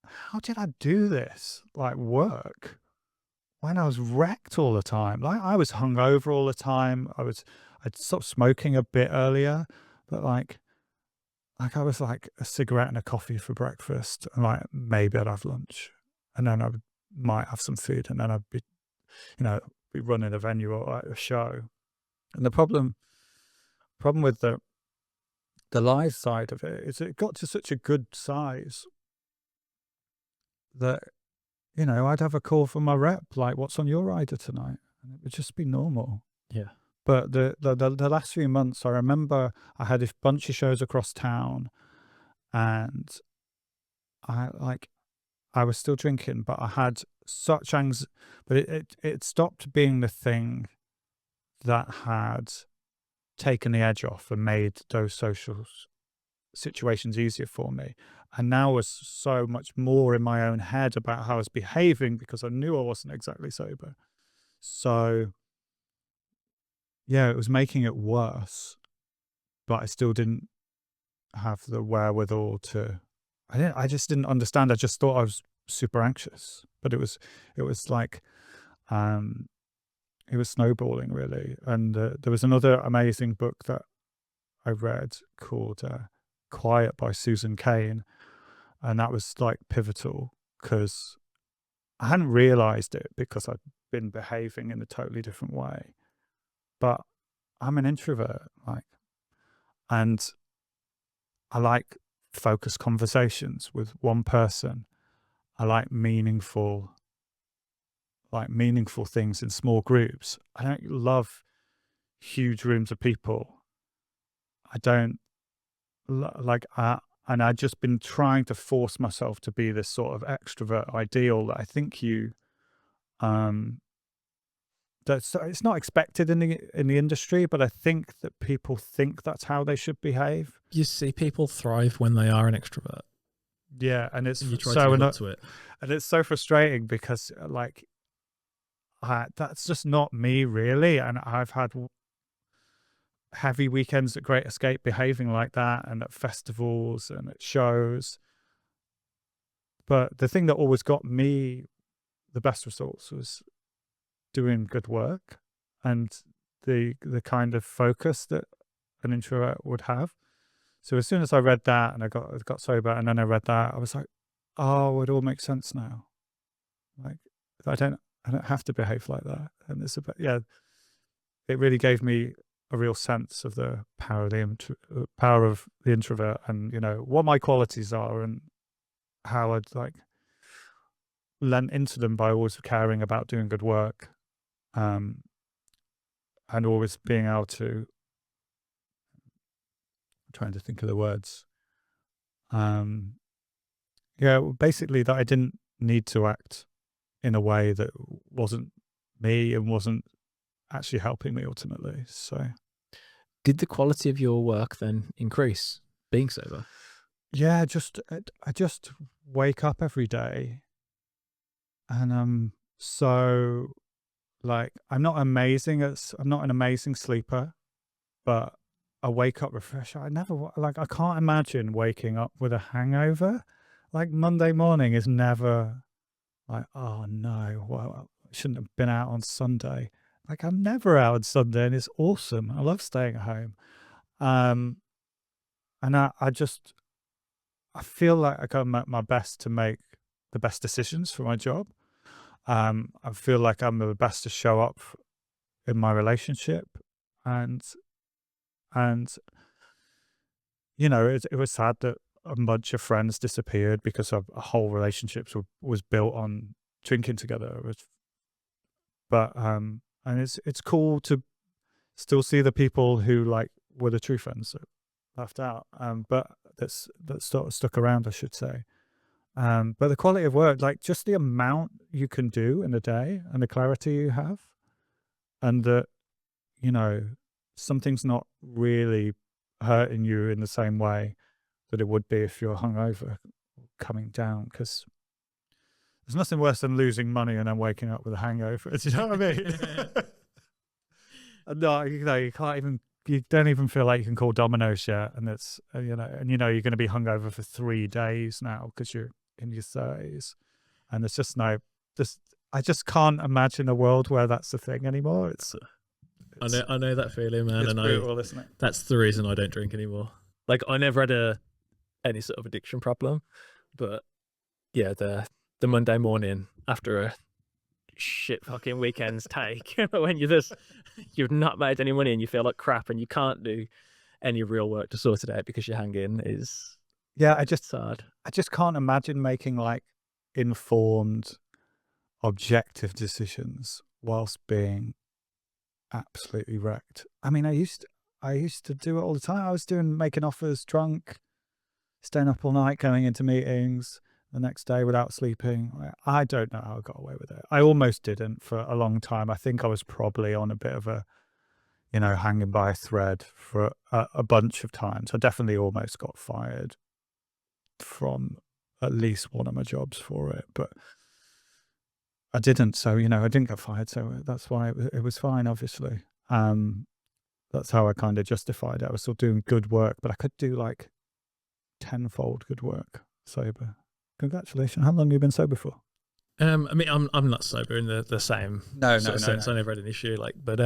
how did I do this? Like, work when I was wrecked all the time. Like, I was hungover all the time. I'd stopped smoking a bit earlier, but like I was like a cigarette and a coffee for breakfast, and like maybe I'd have lunch, and then might have some food, and then I'd be, be running a venue or like a show. And the problem with the live side of it is, it got to such a good size that, I'd have a call from my rep, like, what's on your rider tonight? And it would just be normal. Yeah. But the last few months, I remember I had a bunch of shows across town, and I was still drinking, but I had such anxiety, but it stopped being the thing that had taken the edge off and made those social situations easier for me. And now was so much more in my own head about how I was behaving, because I knew I wasn't exactly sober. So yeah, it was making it worse, but I still didn't have the wherewithal to, I just didn't understand. I just thought I was super anxious, but it was like, it was snowballing, really. And there was another amazing book that I read called Quiet by Susan Cain. And that was like pivotal, because I hadn't realized it, because I'd been behaving in a totally different way. But I'm an introvert, and I like focused conversations with one person. I like meaningful things in small groups. I don't love huge rooms of people. I don't and I've just been trying to force myself to be this sort of extrovert ideal that I think it's not expected in the industry, but I think that people think that's how they should behave. You see people thrive when they are an extrovert. Yeah, and it's you try to live up to it. And it's so frustrating because like that's just not me really, and I've had heavy weekends at Great Escape behaving like that, and at festivals and at shows. But the thing that always got me the best results was doing good work and the kind of focus that an introvert would have. So as soon as I read that and I got sober, and then I read that, I was like, oh, it all makes sense now. Like I don't have to behave like that. And it's it really gave me a real sense of the power of the introvert, and what my qualities are, and how I'd like lent into them by always caring about doing good work, and always being able to, I'm trying to think of the words, basically that I didn't need to act in a way that wasn't me and wasn't actually helping me ultimately. So did the quality of your work then increase being sober? Yeah, I just wake up every day, and so like I'm not an amazing sleeper, but I wake up refreshed. I can't imagine waking up with a hangover. Like Monday morning is never like, oh no, well, I shouldn't have been out on Sunday. Like I'm never out on Sunday, and it's awesome. I love staying at home. And I feel like I can make my best to make the best decisions for my job. I feel like I'm the best to show up in my relationship, and it was sad that a bunch of friends disappeared because of a whole relationship was built on drinking together. And it's cool to still see the people who like were the true friends that left out. But that's sort of stuck around, I should say. But the quality of work, like just the amount you can do in a day and the clarity you have, and that, something's not really hurting you in the same way that it would be if you're hungover coming down, because there's nothing worse than losing money and then waking up with a hangover. Do you know what I mean? No, you don't even feel like you can call Domino's yet, and it's you're going to be hungover for 3 days now because you're in your 30s, and there's just I just can't imagine a world where that's the thing anymore. I know that feeling, man, it's and brutal, isn't it? That's the reason I don't drink anymore. Like I never had any sort of addiction problem, but yeah, the Monday morning after a shit fucking weekend's take, when you've not made any money and you feel like crap and you can't do any real work to sort it out because you're hanging, is sad. I just can't imagine making like informed, objective decisions whilst being absolutely wrecked. I mean, I used to do it all the time. I was making offers drunk, staying up all night, going into meetings the next day without sleeping. I don't know how I got away with it. I almost didn't for a long time. I think I was probably on a bit of a, hanging by a thread for a bunch of times. I definitely almost got fired from at least one of my jobs for it, but I didn't. So, I didn't get fired. So that's why it was fine, obviously. That's how I kind of justified it. I was still doing good work, but I could do like tenfold good work sober. Congratulations. How long have you been sober for? I mean, I'm not sober in the same sense. No. I never had an issue, but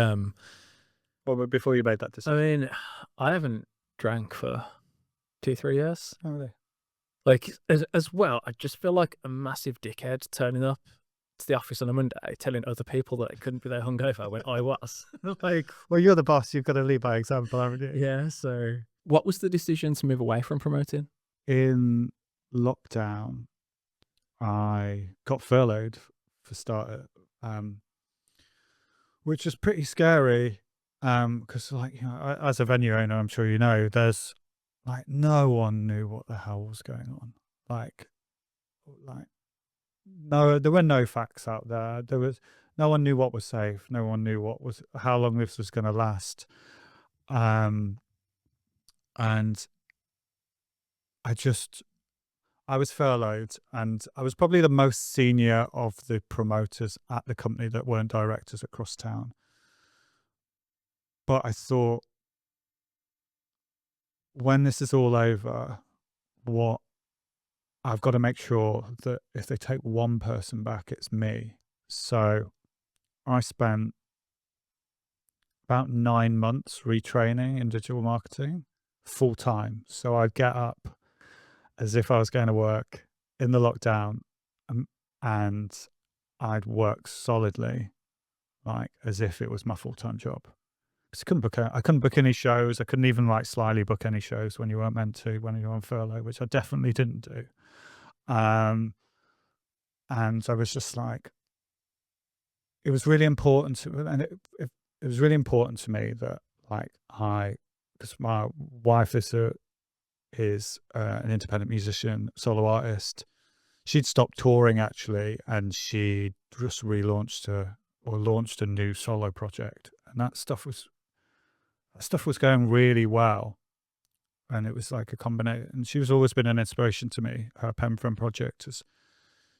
well, before you made that decision. I mean, I haven't drank for 2-3 years. Oh, really? Like as well, I just feel like a massive dickhead turning up to the office on a Monday telling other people that I couldn't be there hungover when I was. Like, well, you're the boss. You've got to lead by example, haven't you? Yeah. So, what was the decision to move away from promoting? in lockdown, I got furloughed for starter, which is pretty scary. Because as a venue owner, I'm sure you know, there's like no one knew what the hell was going on. Like no, there were no facts out there. No one knew what was safe. No one knew how long this was going to last. And I was furloughed, and I was probably the most senior of the promoters at the company that weren't directors across town. But I thought, when this is all over, I've got to make sure that if they take one person back, it's me. So I spent about 9 months retraining in digital marketing full time. So I'd get up as if I was going to work in the lockdown, and I'd work solidly, like as if it was my full-time job. Because I couldn't book any shows. I couldn't even like slyly book any shows when you weren't meant to, when you were on furlough, which I definitely didn't do. And I was just like, it was really important it was really important to me that because my wife is an independent musician, solo artist. She'd stopped touring actually, and she just launched a new solo project, and that stuff was going really well. And it was like a combination. And she's always been an inspiration to me. Her Pen Friend project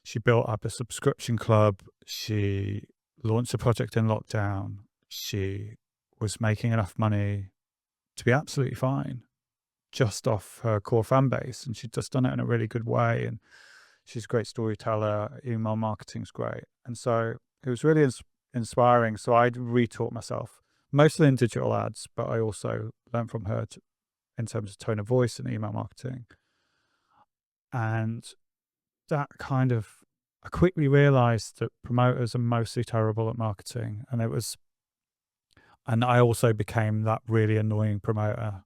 she built up a subscription club. She launched a project in lockdown. She was making enough money to be absolutely fine, just off her core fan base, and she'd just done it in a really good way. And she's a great storyteller. Email marketing's great, and so it was really inspiring. So I'd retaught myself, mostly in digital ads, but I also learned from her in terms of tone of voice and email marketing. And that I quickly realized that promoters are mostly terrible at marketing, and I also became that really annoying promoter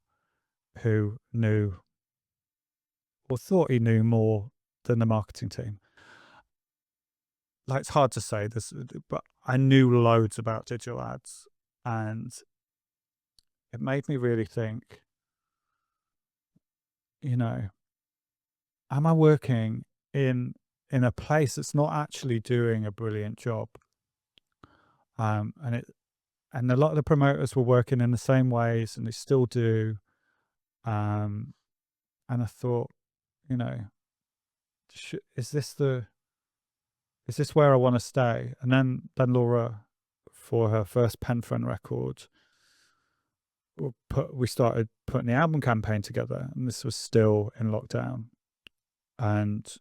who knew, or thought he knew, more than the marketing team. Like, it's hard to say this, but I knew loads about digital ads, and it made me really think, am I working in a place that's not actually doing a brilliant job? And a lot of the promoters were working in the same ways, and they still do. And I thought, is this where I want to stay? And then Laura, for her first Pen Friend record, we started putting the album campaign together, and this was still in lockdown. And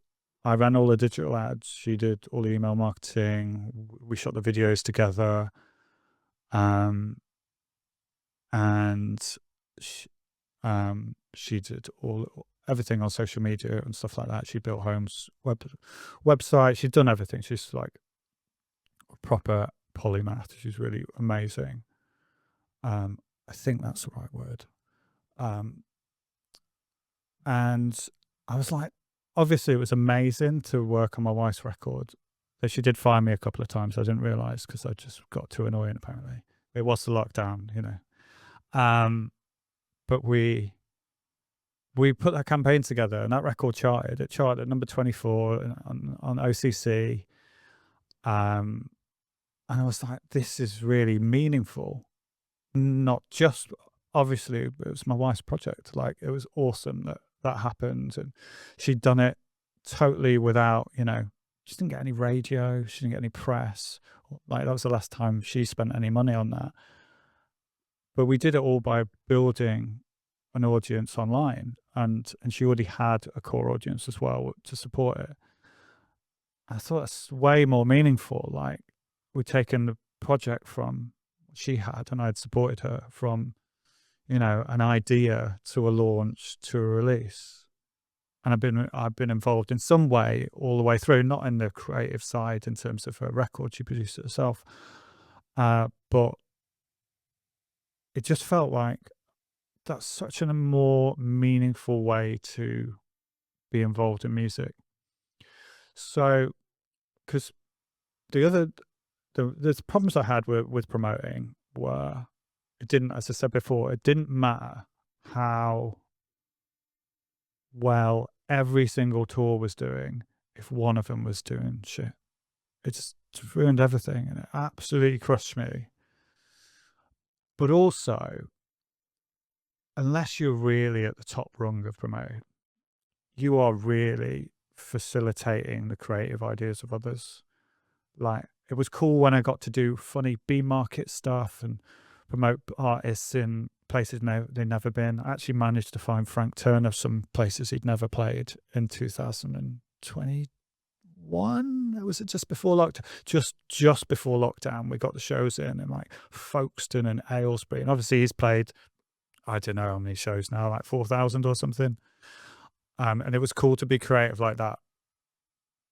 I ran all the digital ads. She did all the email marketing. We shot the videos together. And she did everything on social media and stuff like that. She built homes, website. She'd done everything. She's like a proper polymath. She's really amazing. I think that's the right word. And I was like, obviously it was amazing to work on my wife's record. Though she did fire me a couple of times. I didn't realize, because I just got too annoying, apparently. It was the lockdown, but we put that campaign together, and that record charted. It charted at number 24 on OCC. And I was like, this is really meaningful. Not just, obviously, it was my wife's project. Like, it was awesome that happened, and she'd done it totally without, she didn't get any radio, she didn't get any press. Like, that was the last time she spent any money on that. But we did it all by building an audience online, and she already had a core audience as well to support it. I thought that's way more meaningful. Like, we'd taken the project from she had, and I'd supported her from, an idea to a launch to a release. And I've been involved in some way all the way through, not in the creative side in terms of her record. She produced it herself. But it just felt like that's such a more meaningful way to be involved in music. So, because the problems I had with promoting were, it didn't, as I said before, it didn't matter how well every single tour was doing if one of them was doing shit. It just ruined everything, and it absolutely crushed me. But also, unless you're really at the top rung of promoting, you are really facilitating the creative ideas of others. Like, it was cool when I got to do funny B market stuff and promote artists in places they'd never been. I actually managed to find Frank Turner some places he'd never played in 2021. Was it just before lockdown? Just before lockdown, we got the shows in like Folkestone and Aylesbury, and obviously he's played, I don't know how many shows now, like 4,000 or something. And it was cool to be creative like that.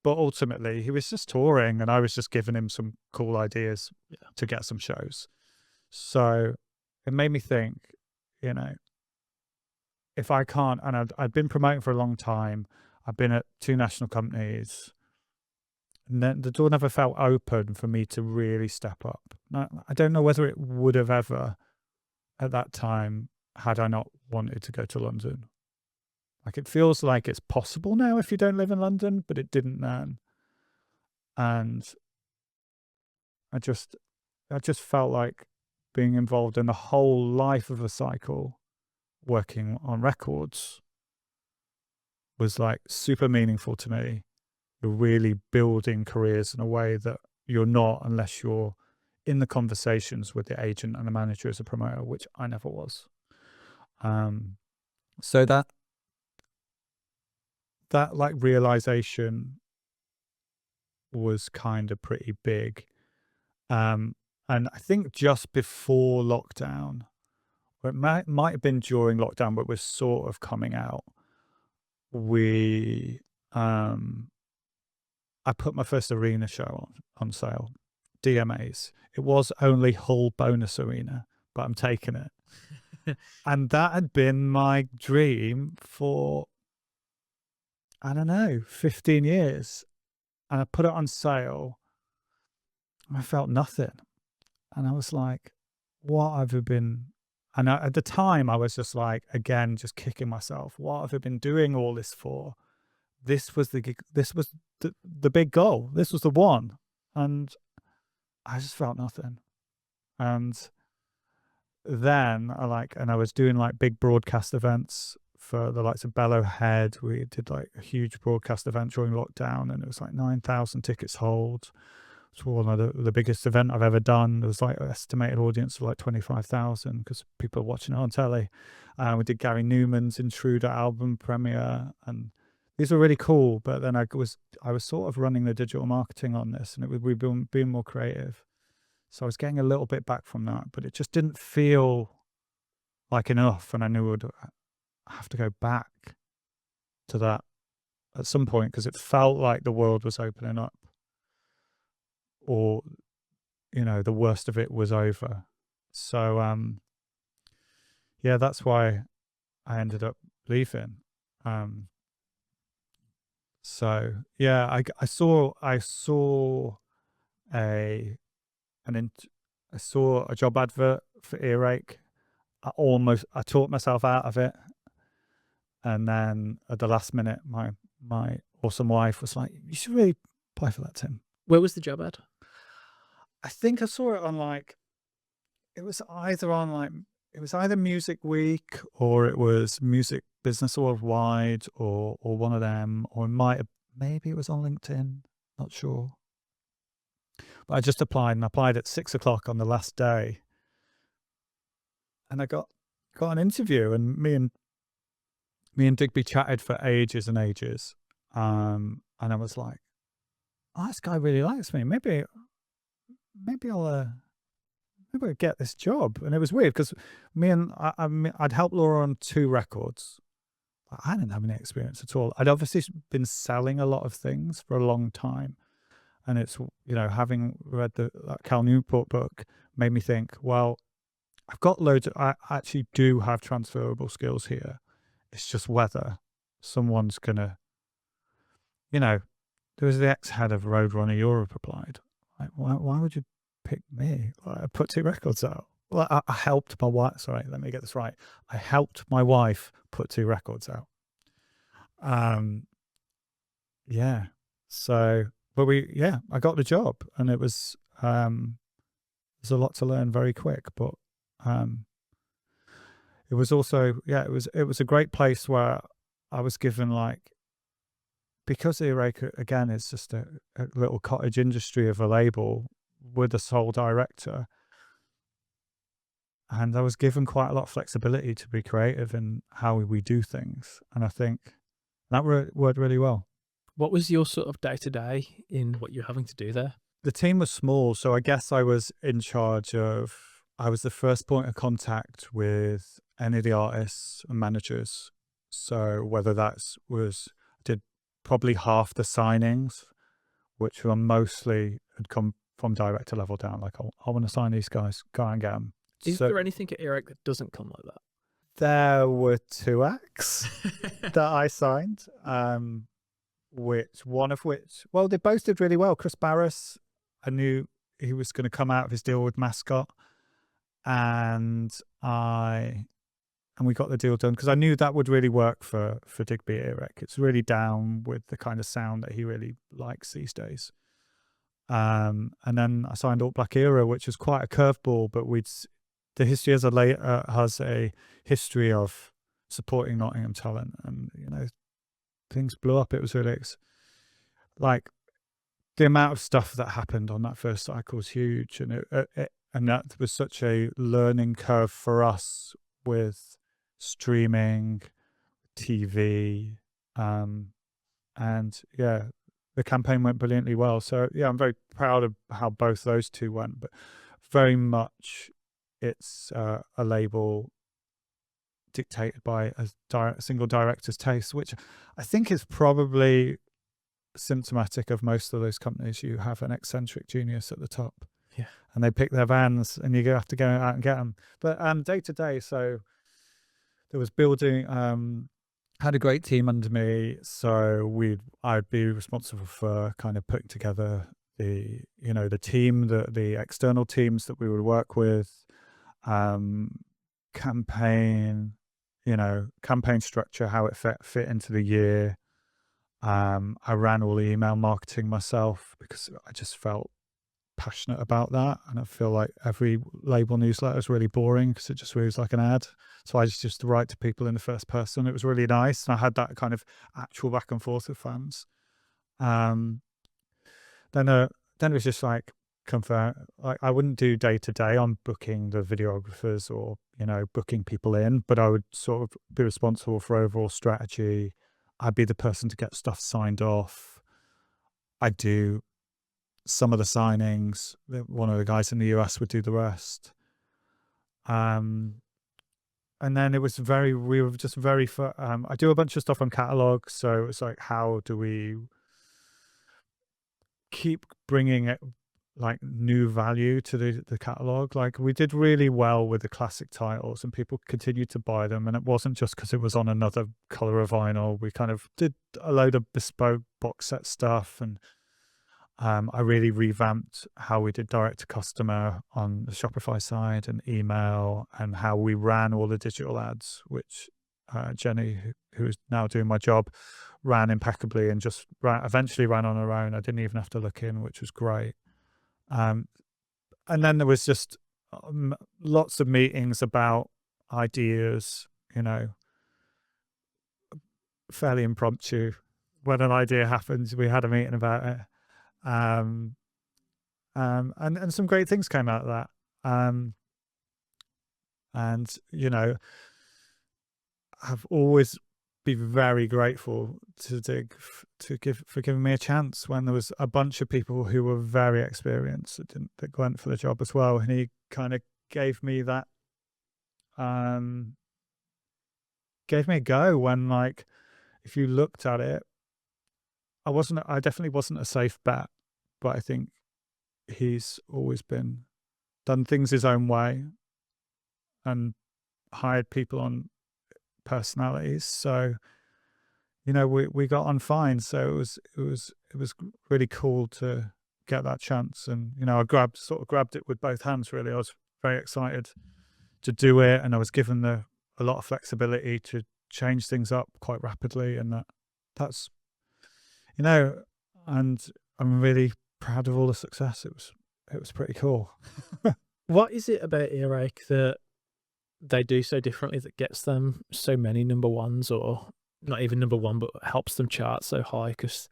But ultimately, he was just touring, and I was just giving him some cool ideas to get some shows. So it made me think, you know, if I can't, and I'd been promoting for a long time, I've been at 2 national companies, and then the door never felt open for me to really step up. Now, I don't know whether it would have ever at that time had I not wanted to go to London. Like, it feels like it's possible now if you don't live in London, but it didn't then. And I just felt like being involved in the whole life of a cycle, working on records, was like super meaningful to me. You're really building careers in a way that you're not unless you're in the conversations with the agent and the manager as a promoter, which I never was. So that like realization was kind of pretty big. And I think just before lockdown, or it might have been during lockdown, but we're sort of coming out, I put my first arena show on sale, DMAs. It was only Hull bonus arena, but I'm taking it. And that had been my dream for, I don't know, 15 years. And I put it on sale. I felt nothing. And I was like, what have I been? And at the time, I was just like, again, just kicking myself. What have I been doing all this for? This was the big goal. This was the one. And I just felt nothing. And then I was doing like big broadcast events for the likes of Bellowhead. We did like a huge broadcast event during lockdown, and it was like 9,000 tickets sold. It was one of the biggest event I've ever done. There was like an estimated audience of like 25,000 because people were watching it on telly. We did Gary Newman's Intruder album premiere, and these were really cool. But then I was sort of running the digital marketing on this, and we were being more creative. So I was getting a little bit back from that, but it just didn't feel like enough. And I knew I'd have to go back to that at some point because it felt like the world was opening up, or, you know, the worst of it was over. So, yeah, that's why I ended up leaving. So yeah, I saw a job advert for Earache. I taught myself out of it, and then at the last minute, my awesome wife was like, "You should really apply for that, Tim." Where was the job ad? I think I saw it on it was either Music Week or it was Music Business Worldwide or one of them, or maybe it was on LinkedIn. Not sure. But I just applied at 6:00 on the last day, and I got an interview, and me and Digby chatted for ages and ages, and I was like, "Oh, this guy really likes me. Maybe I'll get this job." And it was weird because I'd helped Laura on 2 records. I didn't have any experience at all. I'd obviously been selling a lot of things for a long time. And it's, you know, having read that Cal Newport book made me think, well, I've got I actually do have transferable skills here. It's just whether someone's going to you know, there was the ex-head of Roadrunner Europe applied. Like, why would you pick me? Like, I put 2 records out. Well, I helped my wife. Sorry, let me get this right. I helped my wife put 2 records out. Yeah. So, but I got the job, and it was there's a lot to learn very quick, but it was also it was a great place where I was given, like, because Earache again is just a little cottage industry of a label with a sole director, and I was given quite a lot of flexibility to be creative in how we do things, and I think that worked really well. What was your sort of day-to-day in what you're having to do there? The team was small, so I guess I was in charge of. I was the first point of contact with any of the artists and managers. So whether did probably half the signings, which were mostly had come from director level down. Like, I want to sign these guys, go and get them. Is there anything at Earache that doesn't come like that? There were 2 acts that I signed, one of which, well, they both did really well. Chris Barris, I knew he was going to come out of his deal with Mascot, and we got the deal done because I knew that would really work for Digby Earache. It's really down with the kind of sound that he really likes these days. And then I signed Alt Black Era, which was quite a curveball, but the history has a history of supporting Nottingham talent, and things blew up. It was really like the amount of stuff that happened on that first cycle was huge, and and that was such a learning curve for us with streaming, TV, and the campaign went brilliantly well. So I'm very proud of how both those 2 went, but very much it's a label dictated by a single director's taste, which I think is probably symptomatic of most of those companies. You have an eccentric genius at the top, and they pick their vans, and you have to go out and get them. But day to day, so there was building. Had a great team under me, so I'd be responsible for kind of putting together the team, the external teams that we would work with, campaign structure, how it fit into the year. I ran all the email marketing myself because I just felt passionate about that, and I feel like every label newsletter is really boring because it just reads like an ad. So I just write to people in the first person. It was really nice, and I had that kind of actual back and forth with fans. Then it was just like like I wouldn't do day to day on booking the videographers or booking people in, but I would sort of be responsible for overall strategy. I'd be the person to get stuff signed off. I'd do some of the signings. One of the guys in the US would do the rest. And then we were just very, I do a bunch of stuff on catalog. So it's like, how do we keep bringing it like new value to the catalog? Like, we did really well with the classic titles, and people continued to buy them. And it wasn't just because it was on another color of vinyl. We kind of did a load of bespoke box set stuff, and I really revamped how we did direct to customer on the Shopify side and email, and how we ran all the digital ads, which Jenny, who is now doing my job, ran impeccably, and just eventually ran on her own. I didn't even have to look in, which was great. And then there was just lots of meetings about ideas, fairly impromptu. When an idea happens, we had a meeting about it. And some great things came out of that. And I've always been very grateful to Dig for giving me a chance when there was a bunch of people who were very experienced that went for the job as well, and he kind of gave me that, gave me a go when, like, if you looked at it, I definitely wasn't a safe bet, but I think he's always done things his own way and hired people on personalities. So, we got on fine. So it was really cool to get that chance. And, I sort of grabbed it with both hands, really. I was very excited to do it. And I was given a lot of flexibility to change things up quite rapidly. And that's, and I'm really proud of all the success. It was pretty cool. What is it about Earache that they do so differently that gets them so many number ones, or not even number one, but helps them chart so high? Because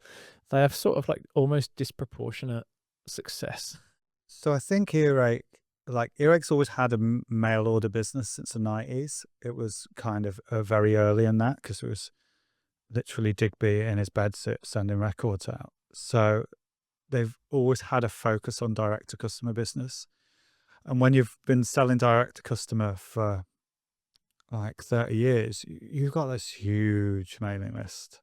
they have sort of like almost disproportionate success. So I think Earache's always had a mail order business since the 90s. It was kind of very early in that, because it was literally Digby in his bed sending records out. So they've always had a focus on direct to customer business. And when you've been selling direct to customer for like 30 years, you've got this huge mailing list.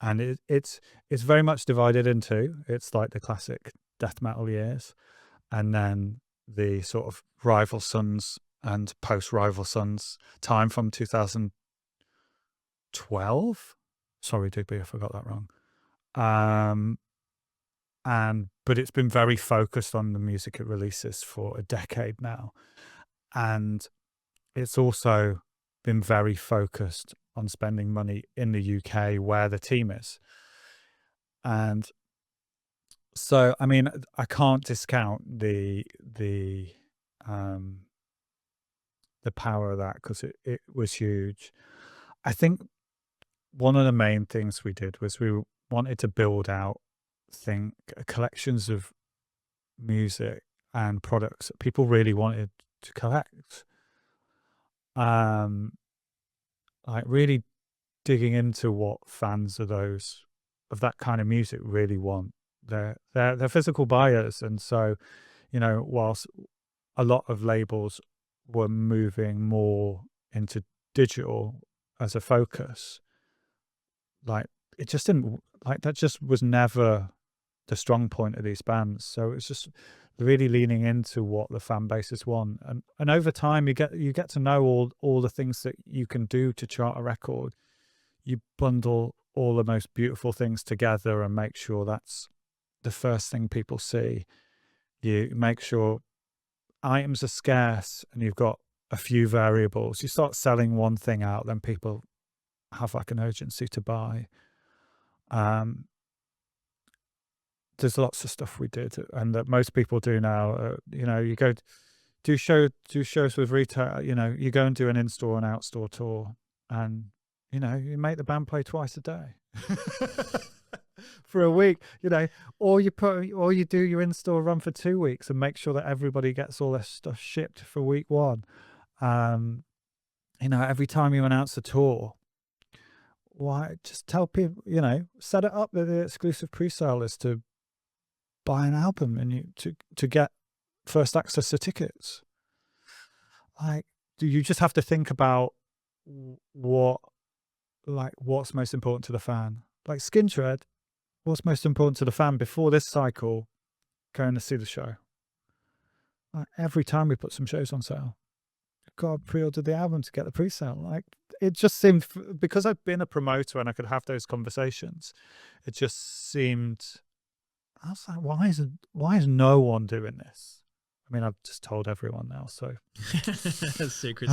And it's very much divided into, it's like the classic death metal years, and then the sort of Rival Sons and post Rival Sons time from 2012. Sorry, Digby, I forgot that wrong. But it's been very focused on the music it releases for a decade now. And it's also been very focused on spending money in the UK where the team is. And so, I mean, I can't discount the power of that, because it was huge. I think one of the main things we did was we wanted to build out collections of music and products that people really wanted to collect. Like really digging into what fans of that kind of music really want. They're physical buyers. And so, whilst a lot of labels were moving more into digital as a focus, like it just didn't, like that just was never the strong point of these bands. So it's just really leaning into what the fan bases want. And over time you get to know all the things that you can do to chart a record. You bundle all the most beautiful things together and make sure that's the first thing people see. You make sure items are scarce and you've got a few variables. You start selling one thing out, then people have like an urgency to buy. There's lots of stuff we did and that most people do now. You go do shows with retail, you go and do an in-store and out-store tour, and you make the band play twice a day for a week, or you do your in-store run for 2 weeks and make sure that everybody gets all their stuff shipped for week one. Every time you announce a tour, why just tell people, set it up that the exclusive pre-sale is to buy an album and to get first access to tickets. Like, do you just have to think about what's most important to the fan? Like Skin Tread, what's most important to the fan before this cycle? Going to see the show. Like, every time we put some shows on sale, I've got to pre-order the album to get the pre-sale. Like, it just seemed, because I've been a promoter and I could have those conversations, it just seemed, I was like, why is no one doing this? I mean, I've just told everyone now, so secret.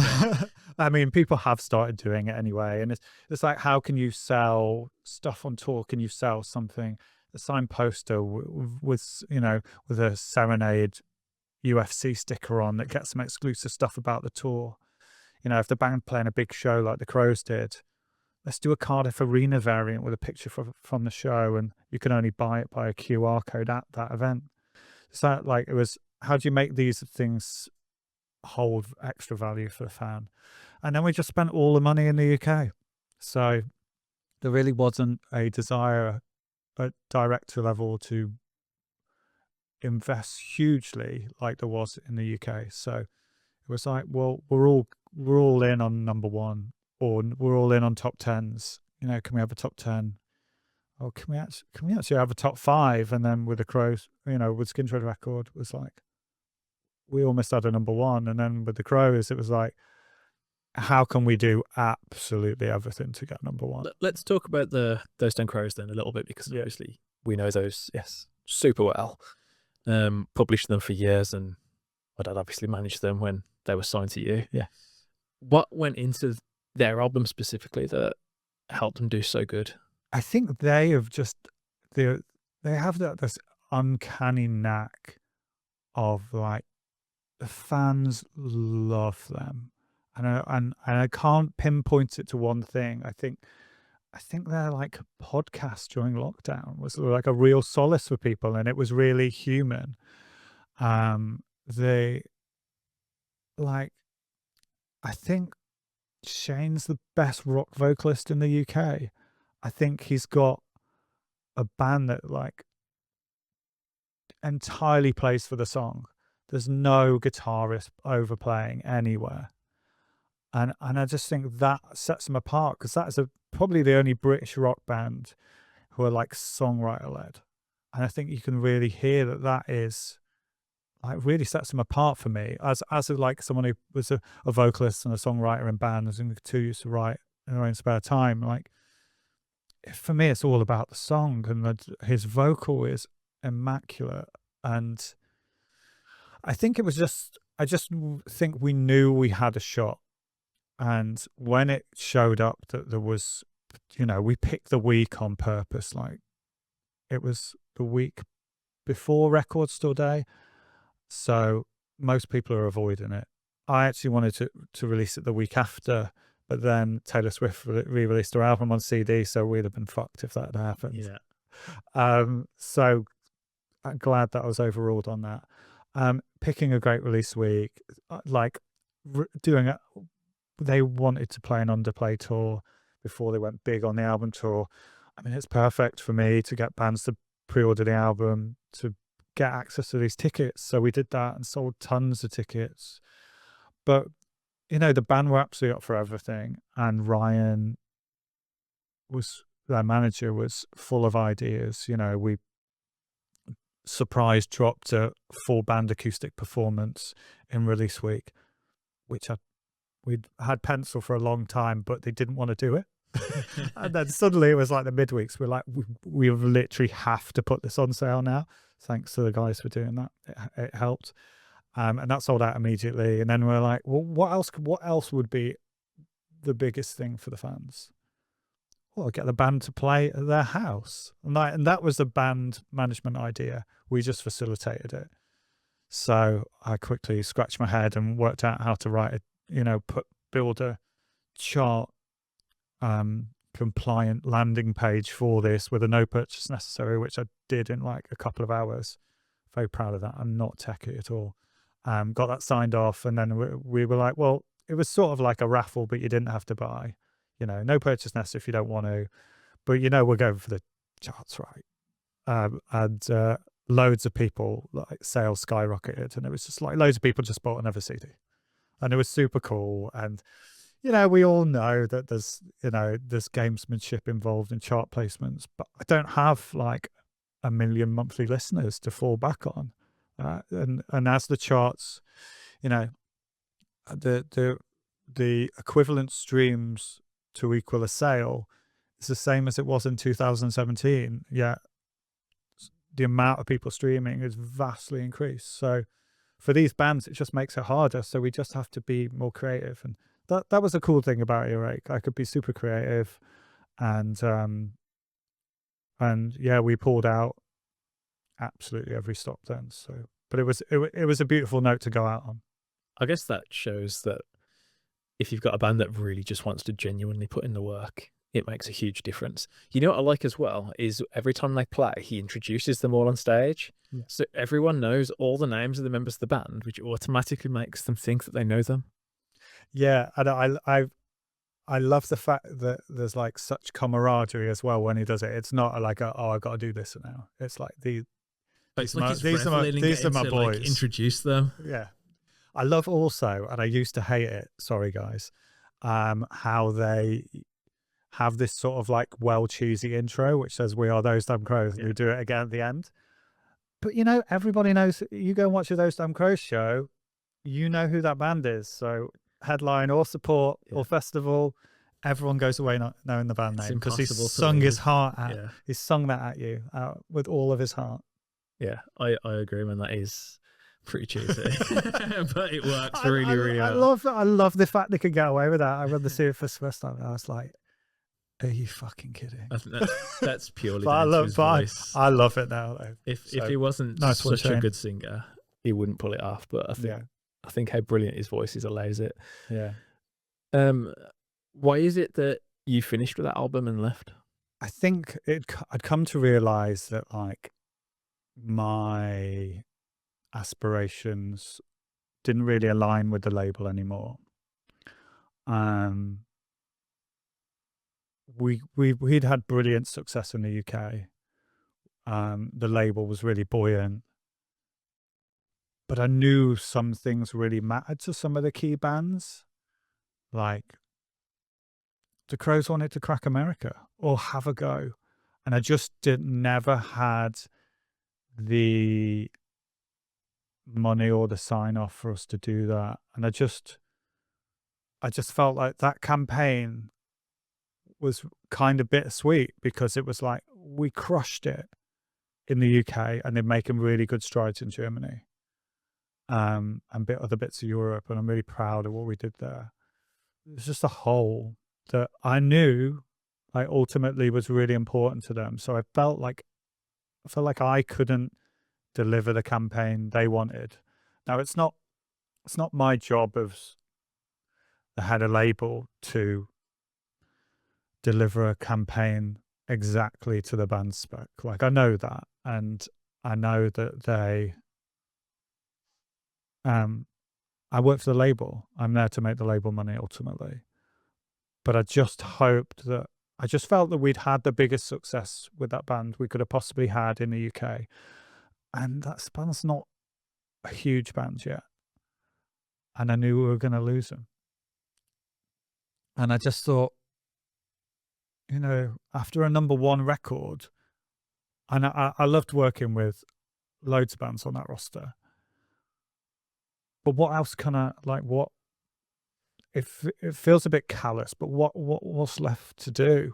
I mean, people have started doing it anyway, and it's like, how can you sell stuff on tour? Can you sell something, a signed poster with a Serenade UFC sticker on that gets some exclusive stuff about the tour? If the band playing a big show like the Crows did, let's do a Cardiff Arena variant with a picture from the show, and you can only buy it by a QR code at that event. So like, it was, how do you make these things hold extra value for the fan? And then we just spent all the money in the UK. So there really wasn't a desire at director level to invest hugely like there was in the UK. So it was like, well, we're all in on number one, or we're all in on top tens. Can we have a top 10? Or can we actually have a top 5? And then with the Crows, with Skin Tread record, was like, we almost had a number one. And then with the Crows, it was like, how can we do absolutely everything to get number one? Let's talk about those Damn Crows then a little bit, because obviously we know those super well. Published them for years, and my dad obviously managed them when they were signed to you. Yeah. What went into their album specifically that helped them do so good? I think they have just they have this uncanny knack of like the fans love them, and I can't pinpoint it to one thing. I think their like podcast during lockdown was like a real solace for people, and it was really human. They like, I think Shane's the best rock vocalist in the UK. I think he's got a band that like entirely plays for the song. There's no guitarist overplaying anywhere. And I just think that sets them apart, because that's probably the only British rock band who are like songwriter led. And I think you can really hear that is like really sets them apart for me as like someone who was a vocalist and a songwriter in bands and who used to write in their own spare time. Like, for me, it's all about the song, and his vocal is immaculate. And I think I just think we knew we had a shot. And when it showed up that there was, we picked the week on purpose. Like, it was the week before Record Store Day, so most people are avoiding it. I actually wanted to release it the week after, but then Taylor Swift re-released her album on CD, so we'd have been fucked if that had happened. Yeah. So I'm glad that I was overruled on that. Picking a great release week, like doing it. They wanted to play an underplay tour before they went big on the album tour. I mean, it's perfect for me to get bands to pre-order the album to get access to these tickets. So we did that and sold tons of tickets. But, the band were absolutely up for everything. And Ryan their manager, was full of ideas. We surprise dropped a full band acoustic performance in release week, which we'd had pencil for a long time, but they didn't want to do it. And then suddenly it was like the midweeks. We're like, we literally have to put this on sale now. Thanks to the guys for doing that. It helped. And that sold out immediately. And then we're like, well, what else would be the biggest thing for the fans? Well, get the band to play at their house. And that was the band management idea. We just facilitated it. So I quickly scratched my head and worked out how to write build a chart compliant landing page for this with a no purchase necessary, which I did in like a couple of hours. Very proud of that. I'm not techy at all. Got that signed off, and then we were like, well, it was sort of like a raffle, but you didn't have to buy. No purchase necessary if you don't want to, but we're going for the charts, right? And loads of people, like, sales skyrocketed, and it was just like loads of people just bought another CD, and it was super cool. And we all know that there's gamesmanship involved in chart placements, but I don't have like 1 million monthly listeners to fall back on. And as the charts, the equivalent streams to equal a sale is the same as it was in 2017. Yeah, the amount of people streaming is vastly increased. So for these bands, it just makes it harder. So we just have to be more creative, and that was the cool thing about Earache. I could be super creative, and yeah, we pulled out absolutely every stop then. So, but it was a beautiful note to go out on. I guess that shows that if you've got a band that really just wants to genuinely put in the work, it makes a huge difference. You know what I like as well is every time they play, he introduces them all on stage. Yeah. So everyone knows all the names of the members of the band, which automatically makes them think that they know them. Yeah, and I love the fact that there's like such camaraderie as well when he does it. It's not like I got to do this now. It's like these are my boys. Like, introduce them. Yeah. I love also, and I used to hate it, sorry guys, how they have this sort of like cheesy intro which says "We are those damn crows," and we do it again at the end. But everybody knows. You go and watch a Those Damn Crows show, you know who that band is. So headline or support or festival, everyone goes away not knowing the band name because he's sung his heart out. Yeah. He's sung that at you with all of his heart. Yeah, I agree, man. That is pretty cheesy, but it works really well. I love the fact they could get away with that. I read the series for the first time and I was like, are you fucking kidding? I think that's purely down to his voice. I love it now though. If he wasn't such a good singer, he wouldn't pull it off. But I think how brilliant his voice is allows it. Yeah. Why is it that you finished with that album and left? I think I'd come to realize that like my aspirations didn't really align with the label anymore. We'd had brilliant success in the UK. The label was really buoyant, but I knew some things really mattered to some of the key bands. Like the Crows wanted to crack America or have a go, and I just never had the money or the sign off for us to do that. And I just felt like that campaign was kind of bittersweet because it was like we crushed it in the UK and they're making really good strides in Germany and other bits of Europe, and I'm really proud of what we did there. It's just a hole that I knew like ultimately was really important to them, so I felt like I couldn't deliver the campaign they wanted. Now it's not my job as the head of label to deliver a campaign exactly to the band's spec. Like I know that, and I know that they I work for the label. I'm there to make the label money ultimately. But I just felt that we'd had the biggest success with that band we could have possibly had in the UK. And that band's not a huge band yet. And I knew we were going to lose them. And I just thought, you know, after a #1 record, and I loved working with loads of bands on that roster. But what else can I, like, what, it feels a bit callous, but what's left to do?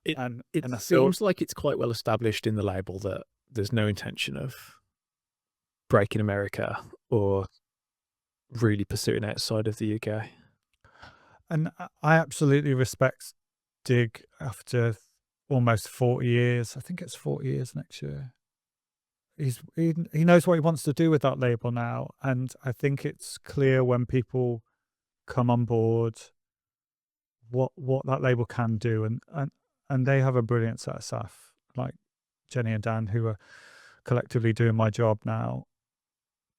It seems like it's quite well established in the label that there's no intention of breaking America or really pursuing outside of the UK. And I absolutely respect Dig after almost 40 years. I think it's 40 years next year. He knows what he wants to do with that label now, and I think it's clear when people come on board what that label can do, and they have a brilliant set of staff like Jenny and Dan who are collectively doing my job now.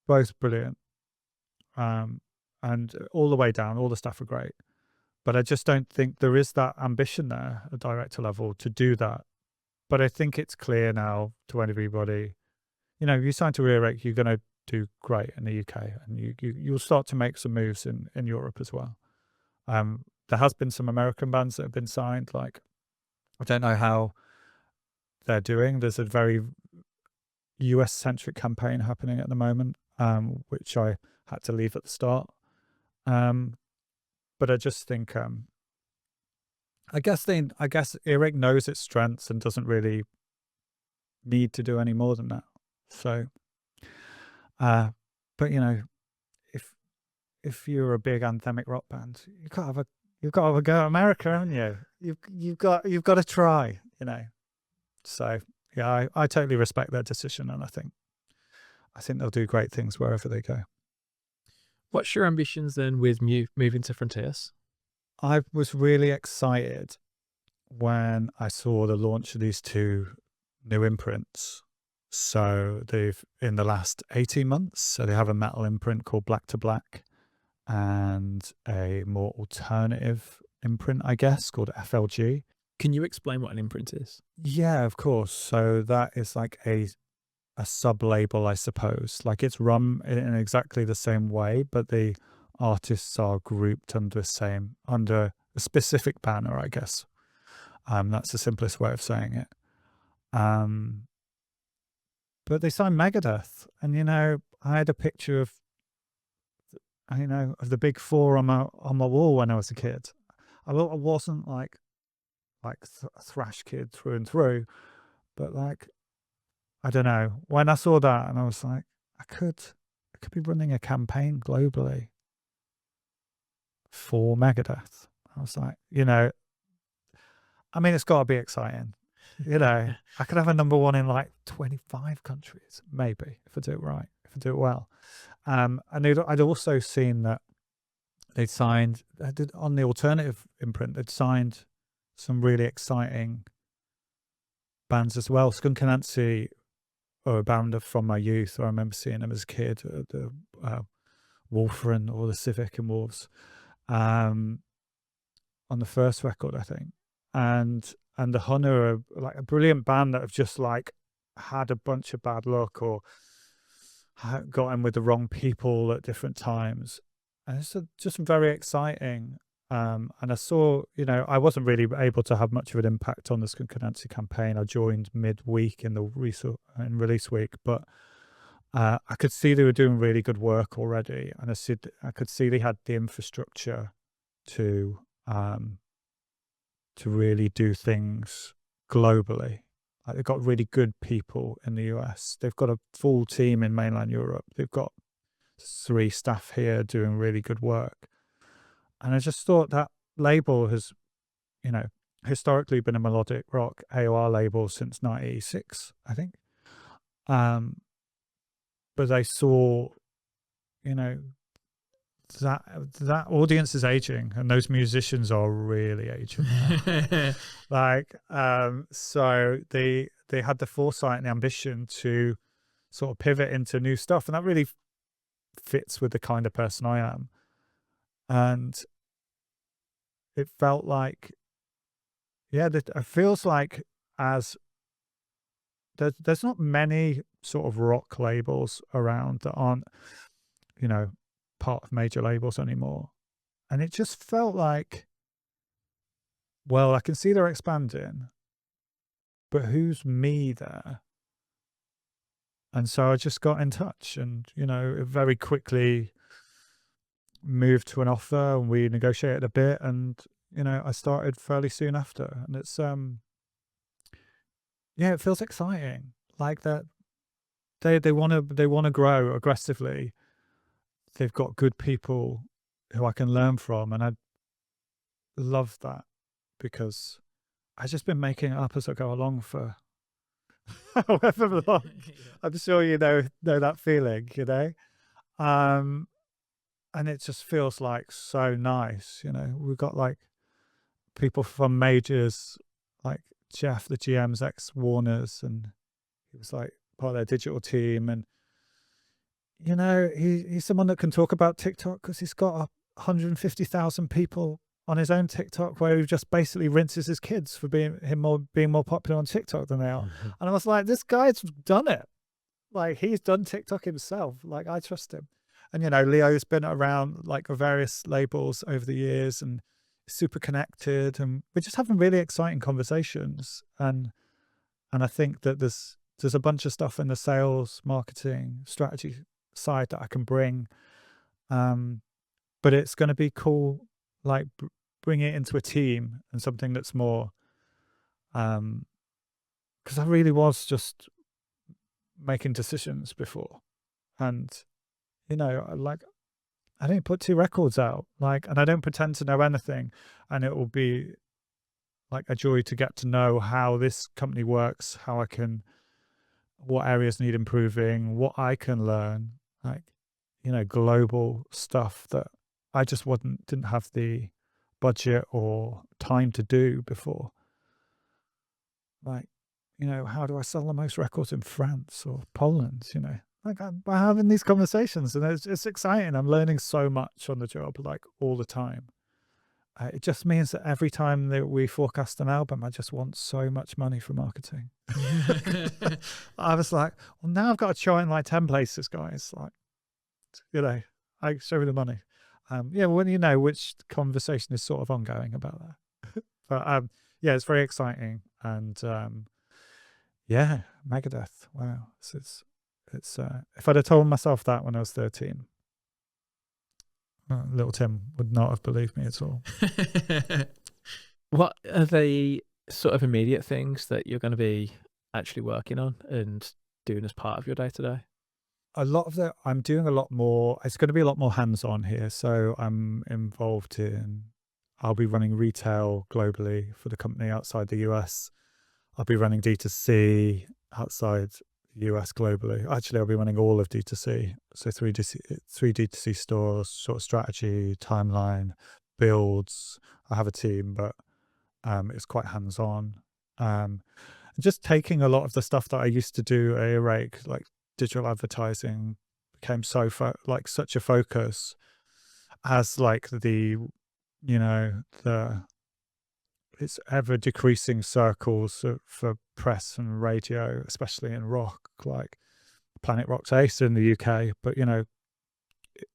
Both brilliant, and all the way down, all the staff are great. But I just don't think there is that ambition there at director level to do that. But I think it's clear now to everybody, you know, you sign to Earache, you're going to do great in the UK, and you'll start to make some moves in Europe as well. There has been some American bands that have been signed. Like, I don't know how they're doing. There's a very US-centric campaign happening at the moment, which I had to leave at the start. But I just think, I guess Earache knows its strengths and doesn't really need to do any more than that. So, but you know, if you're a big anthemic rock band, you've got to have a go at America, haven't you? You've got to try, you know. So yeah, I totally respect their decision, and I think they'll do great things wherever they go. What's your ambitions then with moving to Frontiers? I was really excited when I saw the launch of these 2 new imprints. So they've, in the last 18 months, so they have a metal imprint called Black to Black and a more alternative imprint, I guess, called FLG. Can you explain what an imprint is? Yeah, of course. So that is like a sub-label, I suppose. Like it's run in exactly the same way, but the artists are grouped under a specific banner, I guess. That's the simplest way of saying it. But they signed Megadeth, and you know, I had a picture of you know, of the big four on my wall when I was a kid. I wasn't like a thrash kid through and through, but like, I don't know. When I saw that, and I was like, I could be running a campaign globally for Megadeth. I was like, you know, I mean, it's got to be exciting. You know, I could have a number one in like 25 countries, maybe, if I do it right, if I do it well. And I'd also seen that they'd signed, on the alternative imprint, they'd signed some really exciting bands as well. Skunk Anansie, or a band from my youth. I remember seeing them as a kid, the Wolfren or the Civic and Wolves, on the first record, I think. And the Hunter are like a brilliant band that have just like had a bunch of bad luck or got in with the wrong people at different times. And it's just very exciting. And I saw, you know, I wasn't really able to have much of an impact on the Skunk Anansie campaign. I joined midweek in the release week, but I could see they were doing really good work already, and I could see they had the infrastructure to really do things globally. Like, they've got really good people in the US. They've got a full team in mainland Europe. They've got 3 staff here doing really good work. And I just thought that label has, you know, historically been a melodic rock AOR label since 1986, I think. But they saw, you know, that audience is aging, and those musicians are really aging now. Like, so they had the foresight and the ambition to sort of pivot into new stuff, and that really fits with the kind of person I am. And it felt like, yeah, it feels like, as there's not many sort of rock labels around that aren't, you know, part of major labels anymore. And it just felt like, well, I can see they're expanding, but who's me there? And so I just got in touch, and, you know, it very quickly moved to an offer, and we negotiated a bit, and, you know, I started fairly soon after. And it's yeah, it feels exciting. Like, that they want to grow aggressively. They've got good people who I can learn from, and I love that, because I've just been making it up as I go along for however long. I'm sure you know that feeling, you know. And it just feels like so nice, you know. We've got like people from majors, like Jeff, the GM's ex Warner's, and he was like part of their digital team. And, you know, he's someone that can talk about TikTok because he's got 150,000 people on his own TikTok, where he just basically rinses his kids for being more popular on TikTok than they are. And I was like, this guy's done it. Like, he's done TikTok himself. Like, I trust him. And, you know, Leo's been around like various labels over the years and super connected, and we're just having really exciting conversations. And I think that there's a bunch of stuff in the sales, marketing, strategy side that I can bring. But it's going to be cool, like, bring it into a team and something that's more, because I really was just making decisions before. And, you know, like, I didn't put 2 records out, like, and I don't pretend to know anything. And it will be like a joy to get to know how this company works, what areas need improving, what I can learn, like, you know, global stuff that I just didn't have the budget or time to do before. Like, you know, how do I sell the most records in France or Poland, you know? Like, I'm having these conversations, and it's exciting. I'm learning so much on the job, like, all the time. It just means that every time that we forecast an album, I just want so much money for marketing. I was like, well, now I've got to show it in like 10 places, guys. Like, you know, I show me the money. Yeah, when you know which conversation is sort of ongoing about that. But yeah, it's very exciting. And yeah, Megadeth. Wow. It's if I'd have told myself that when I was 13, Little Tim would not have believed me at all. What are the sort of immediate things that you're going to be actually working on and doing as part of your day to day? A lot of that, I'm doing a lot more. It's going to be a lot more hands-on here. So I'm involved in, I'll be running retail globally for the company outside the US. I'll be running D2C outside the US globally. Actually, I'll be running all of D2C. So three D2C stores, sort of strategy, timeline, builds. I have a team, but it's quite hands-on. Just taking a lot of the stuff that I used to do at Earache, like digital advertising, became so like such a focus as like the, you know, the it's ever decreasing circles for press and radio, especially in rock, like Planet Rock's Ace in the UK, but you know,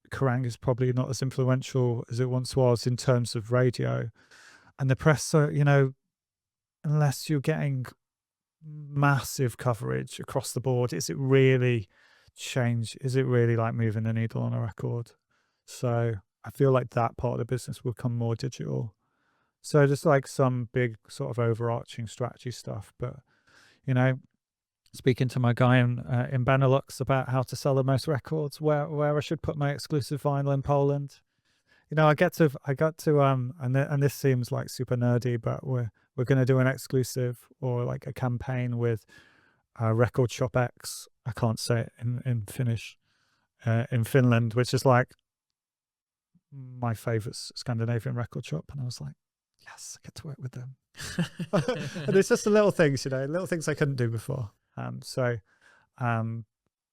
Kerrang is probably not as influential as it once was in terms of radio. And the press, you know, unless you're getting massive coverage across the board, is it really like moving the needle on a record? So I feel like that part of the business will become more digital. So just like some big sort of overarching strategy stuff, but you know, speaking to my guy in Benelux about how to sell the most records, where I should put my exclusive vinyl in Poland. You know, I got to and this seems like super nerdy, but we're going to do an exclusive or like a campaign with Record Shop X. I can't say it in Finnish, in Finland, which is like my favorite Scandinavian record shop. And I was like, yes, I get to work with them. And it's just the little things, you know, little things I couldn't do before.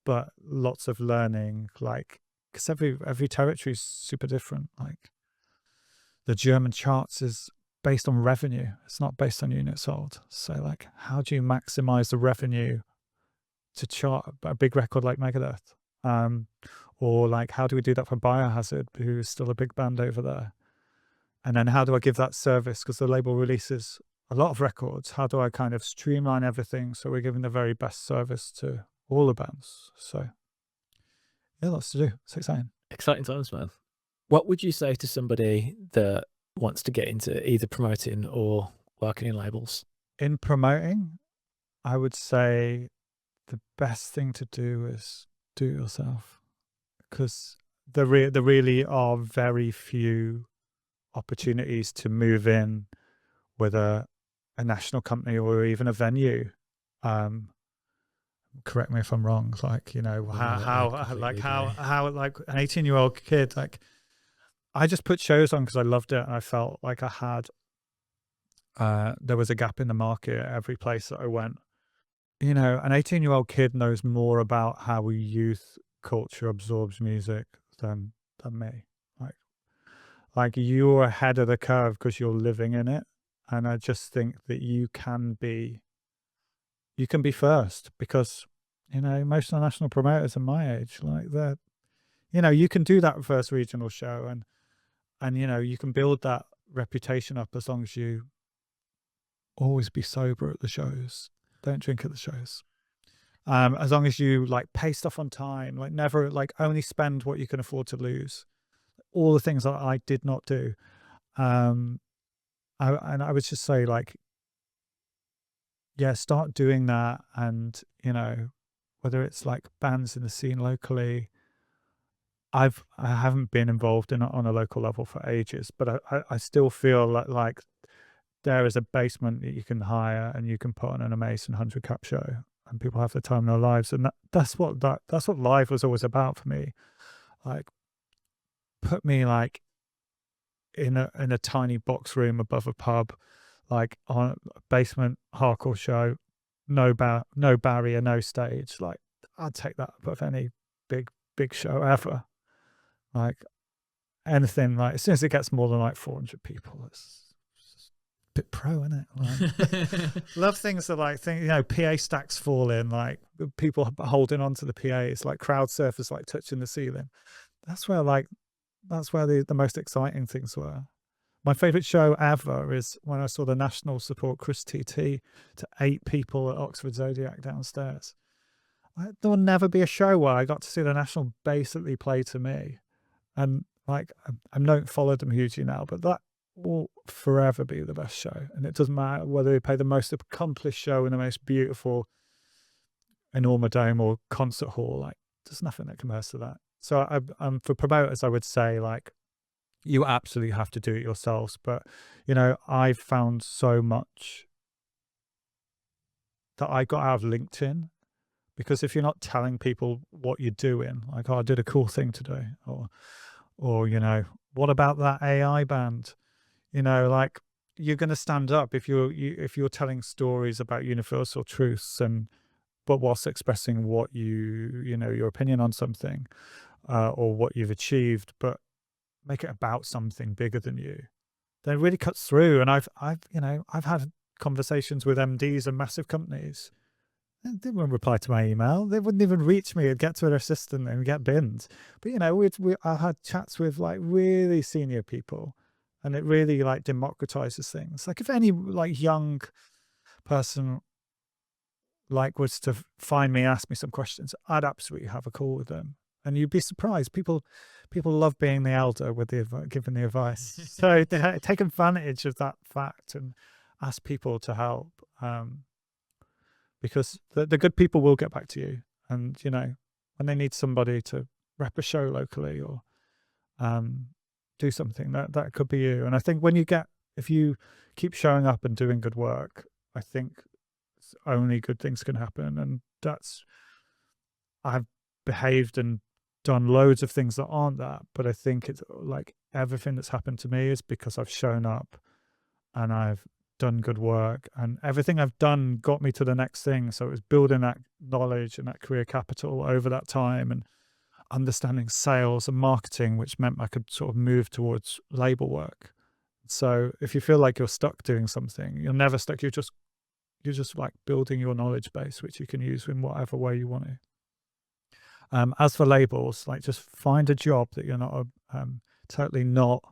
But lots of learning, like, because every territory is super different. Like the German charts is based on revenue. It's not based on units sold. So like, how do you maximize the revenue to chart a big record like Megadeth? Or like, how do we do that for Biohazard, who's still a big band over there? And then how do I give that service? Because the label releases a lot of records. How do I kind of streamline everything so we're giving the very best service to all the bands? So yeah, lots to do. It's exciting. Exciting times, man. What would you say to somebody that wants to get into either promoting or working in labels? In promoting, I would say the best thing to do is do it yourself, because there really are very few opportunities to move in with a national company or even a venue. Correct me if I'm wrong. Like, you know, how like an 18-year-old kid, like I just put shows on because I loved it and I felt like I had there was a gap in the market at every place that I went. You know, an 18-year-old kid knows more about how youth culture absorbs music than me. Like you're ahead of the curve because you're living in it. And I just think that you can be first, because, you know, most of the national promoters are my age. Like that, you know, you can do that first regional show and, you know, you can build that reputation up as long as you always be sober at the shows. Don't drink at the shows. As long as you like pay stuff on time, like never, like only spend what you can afford to lose. All the things that I did not do. And I would just say, like, yeah, start doing that. And, you know, whether it's like bands in the scene locally, I haven't been involved in on a local level for ages, but I still feel like there is a basement that you can hire and you can put on an amazing 100 cap show and people have the time in their lives. And that's what live was always about for me. Like, put me like in a tiny box room above a pub, like on a basement hardcore show, no barrier, no stage. Like, I'd take that above any big show ever. Like anything, like as soon as it gets more than like 400 people, it's a bit pro, isn't it? Like, love things that like you know, PA stacks fall in, like people holding onto the PAs, like crowd surfers like touching the ceiling. That's where the most exciting things were. My favorite show ever is when I saw the national support Chris TT to 8 people at Oxford Zodiac downstairs. There will never be a show where I got to see the national basically play to me. And Like, I don't follow them hugely now, but that will forever be the best show. And it doesn't matter whether they play the most accomplished show in the most beautiful enormous dome or concert hall. Like, there's nothing that compares to that. So for promoters, I would say, like, you absolutely have to do it yourselves. But, you know, I've found so much that I got out of LinkedIn, because if you're not telling people what you're doing, like, oh, I did a cool thing today, or, you know, what about that AI band? You know, like, you're going to stand up if you're telling stories about universal truths, but whilst expressing what you know, your opinion on something, or what you've achieved, but make it about something bigger than you. Then it really cuts through. And I've had conversations with MDs of massive companies. They wouldn't reply to my email. They wouldn't even reach me. I'd get to their assistant and get binned. But, you know, I had chats with, like, really senior people, and it really, like, democratizes things. Like, if any, like, young person, like, was to find me and ask me some questions, I'd absolutely have a call with them. And you'd be surprised. People love being the elder with giving the advice. So they take advantage of that fact and ask people to help. Because the good people will get back to you. And, you know, when they need somebody to rep a show locally or do something, that could be you. And I think if you keep showing up and doing good work, I think only good things can happen. And I've behaved and done loads of things that aren't that, but I think it's like everything that's happened to me is because I've shown up and I've done good work, and everything I've done got me to the next thing. So it was building that knowledge and that career capital over that time, and understanding sales and marketing, which meant I could sort of move towards label work. So if you feel like you're stuck doing something, you're never stuck. You're just like building your knowledge base, which you can use in whatever way you want to. As for labels, like, just find a job that you're not totally not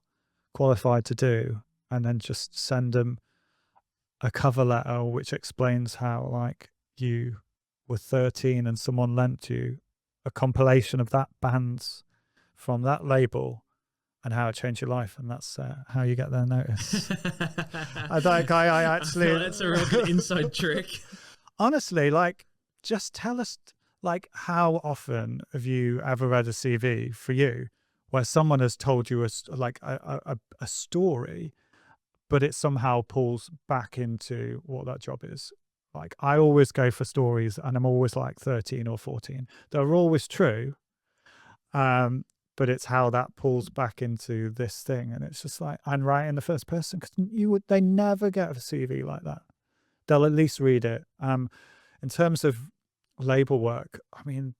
qualified to do, and then just send them a cover letter which explains how, like, you were 13 and someone lent you a compilation of that bands from that label and how it changed your life, and that's how you get their notice. I actually that's a real good inside trick. Honestly, like, just tell us, like, how often have you ever read a CV for you where someone has told you a story, but it somehow pulls back into what that job is? Like, I always go for stories, and I'm always like 13 or 14. They're always true, but it's how that pulls back into this thing. And it's just like, I'm writing the first person, because they never get a CV like that. They'll at least read it. In terms of label work, I mean,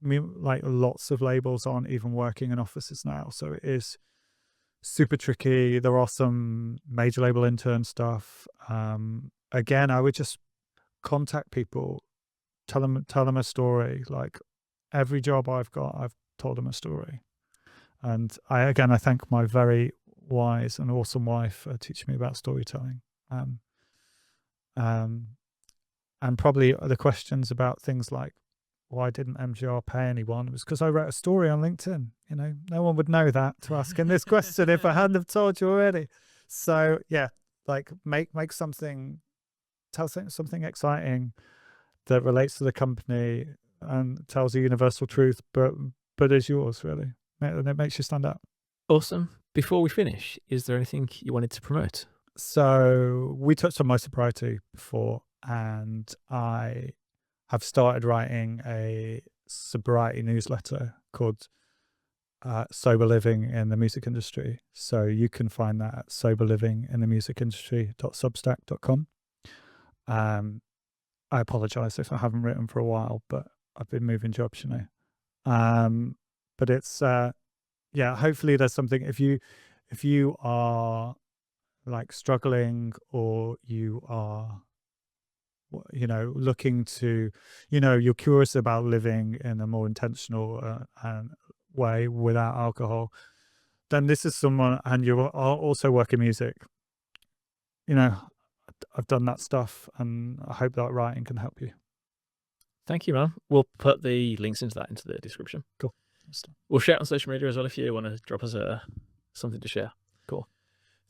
like, lots of labels aren't even working in offices now, so it is super tricky. There are some major label intern stuff. Again, I would just contact people, tell them a story. Like, every job I've got, I've told them a story. And I thank my very wise and awesome wife for teaching me about storytelling. And probably the questions about things like, why didn't MGR pay anyone, was because I wrote a story on LinkedIn. You know, no one would know that to ask in this question if I hadn't have told you already. So yeah, like, make something, tell something exciting that relates to the company and tells a universal truth, but is yours, really. And it makes you stand up. Awesome. Before we finish, is there anything you wanted to promote? So we touched on my sobriety before, and I have started writing a sobriety newsletter called Sober Living in the Music Industry. So you can find that at soberlivinginthemusicindustry.substack.com. I apologize if I haven't written for a while, but I've been moving jobs, you know. But it's hopefully there's something, if you are, like, struggling, or you are, you know, looking to, you know, you're curious about living in a more intentional way without alcohol, then this is someone, and you are also working music. You know, I've done that stuff, and I hope that writing can help you. Thank you, man. We'll put the links into the description. Cool. We'll share it on social media as well if you want to drop us something to share. Cool.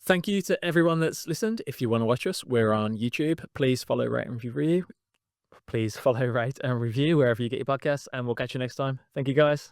Thank you to everyone that's listened. If you want to watch us, we're on YouTube. Please follow, rate, and review. Please follow, rate, and review wherever you get your podcasts, and we'll catch you next time. Thank you, guys.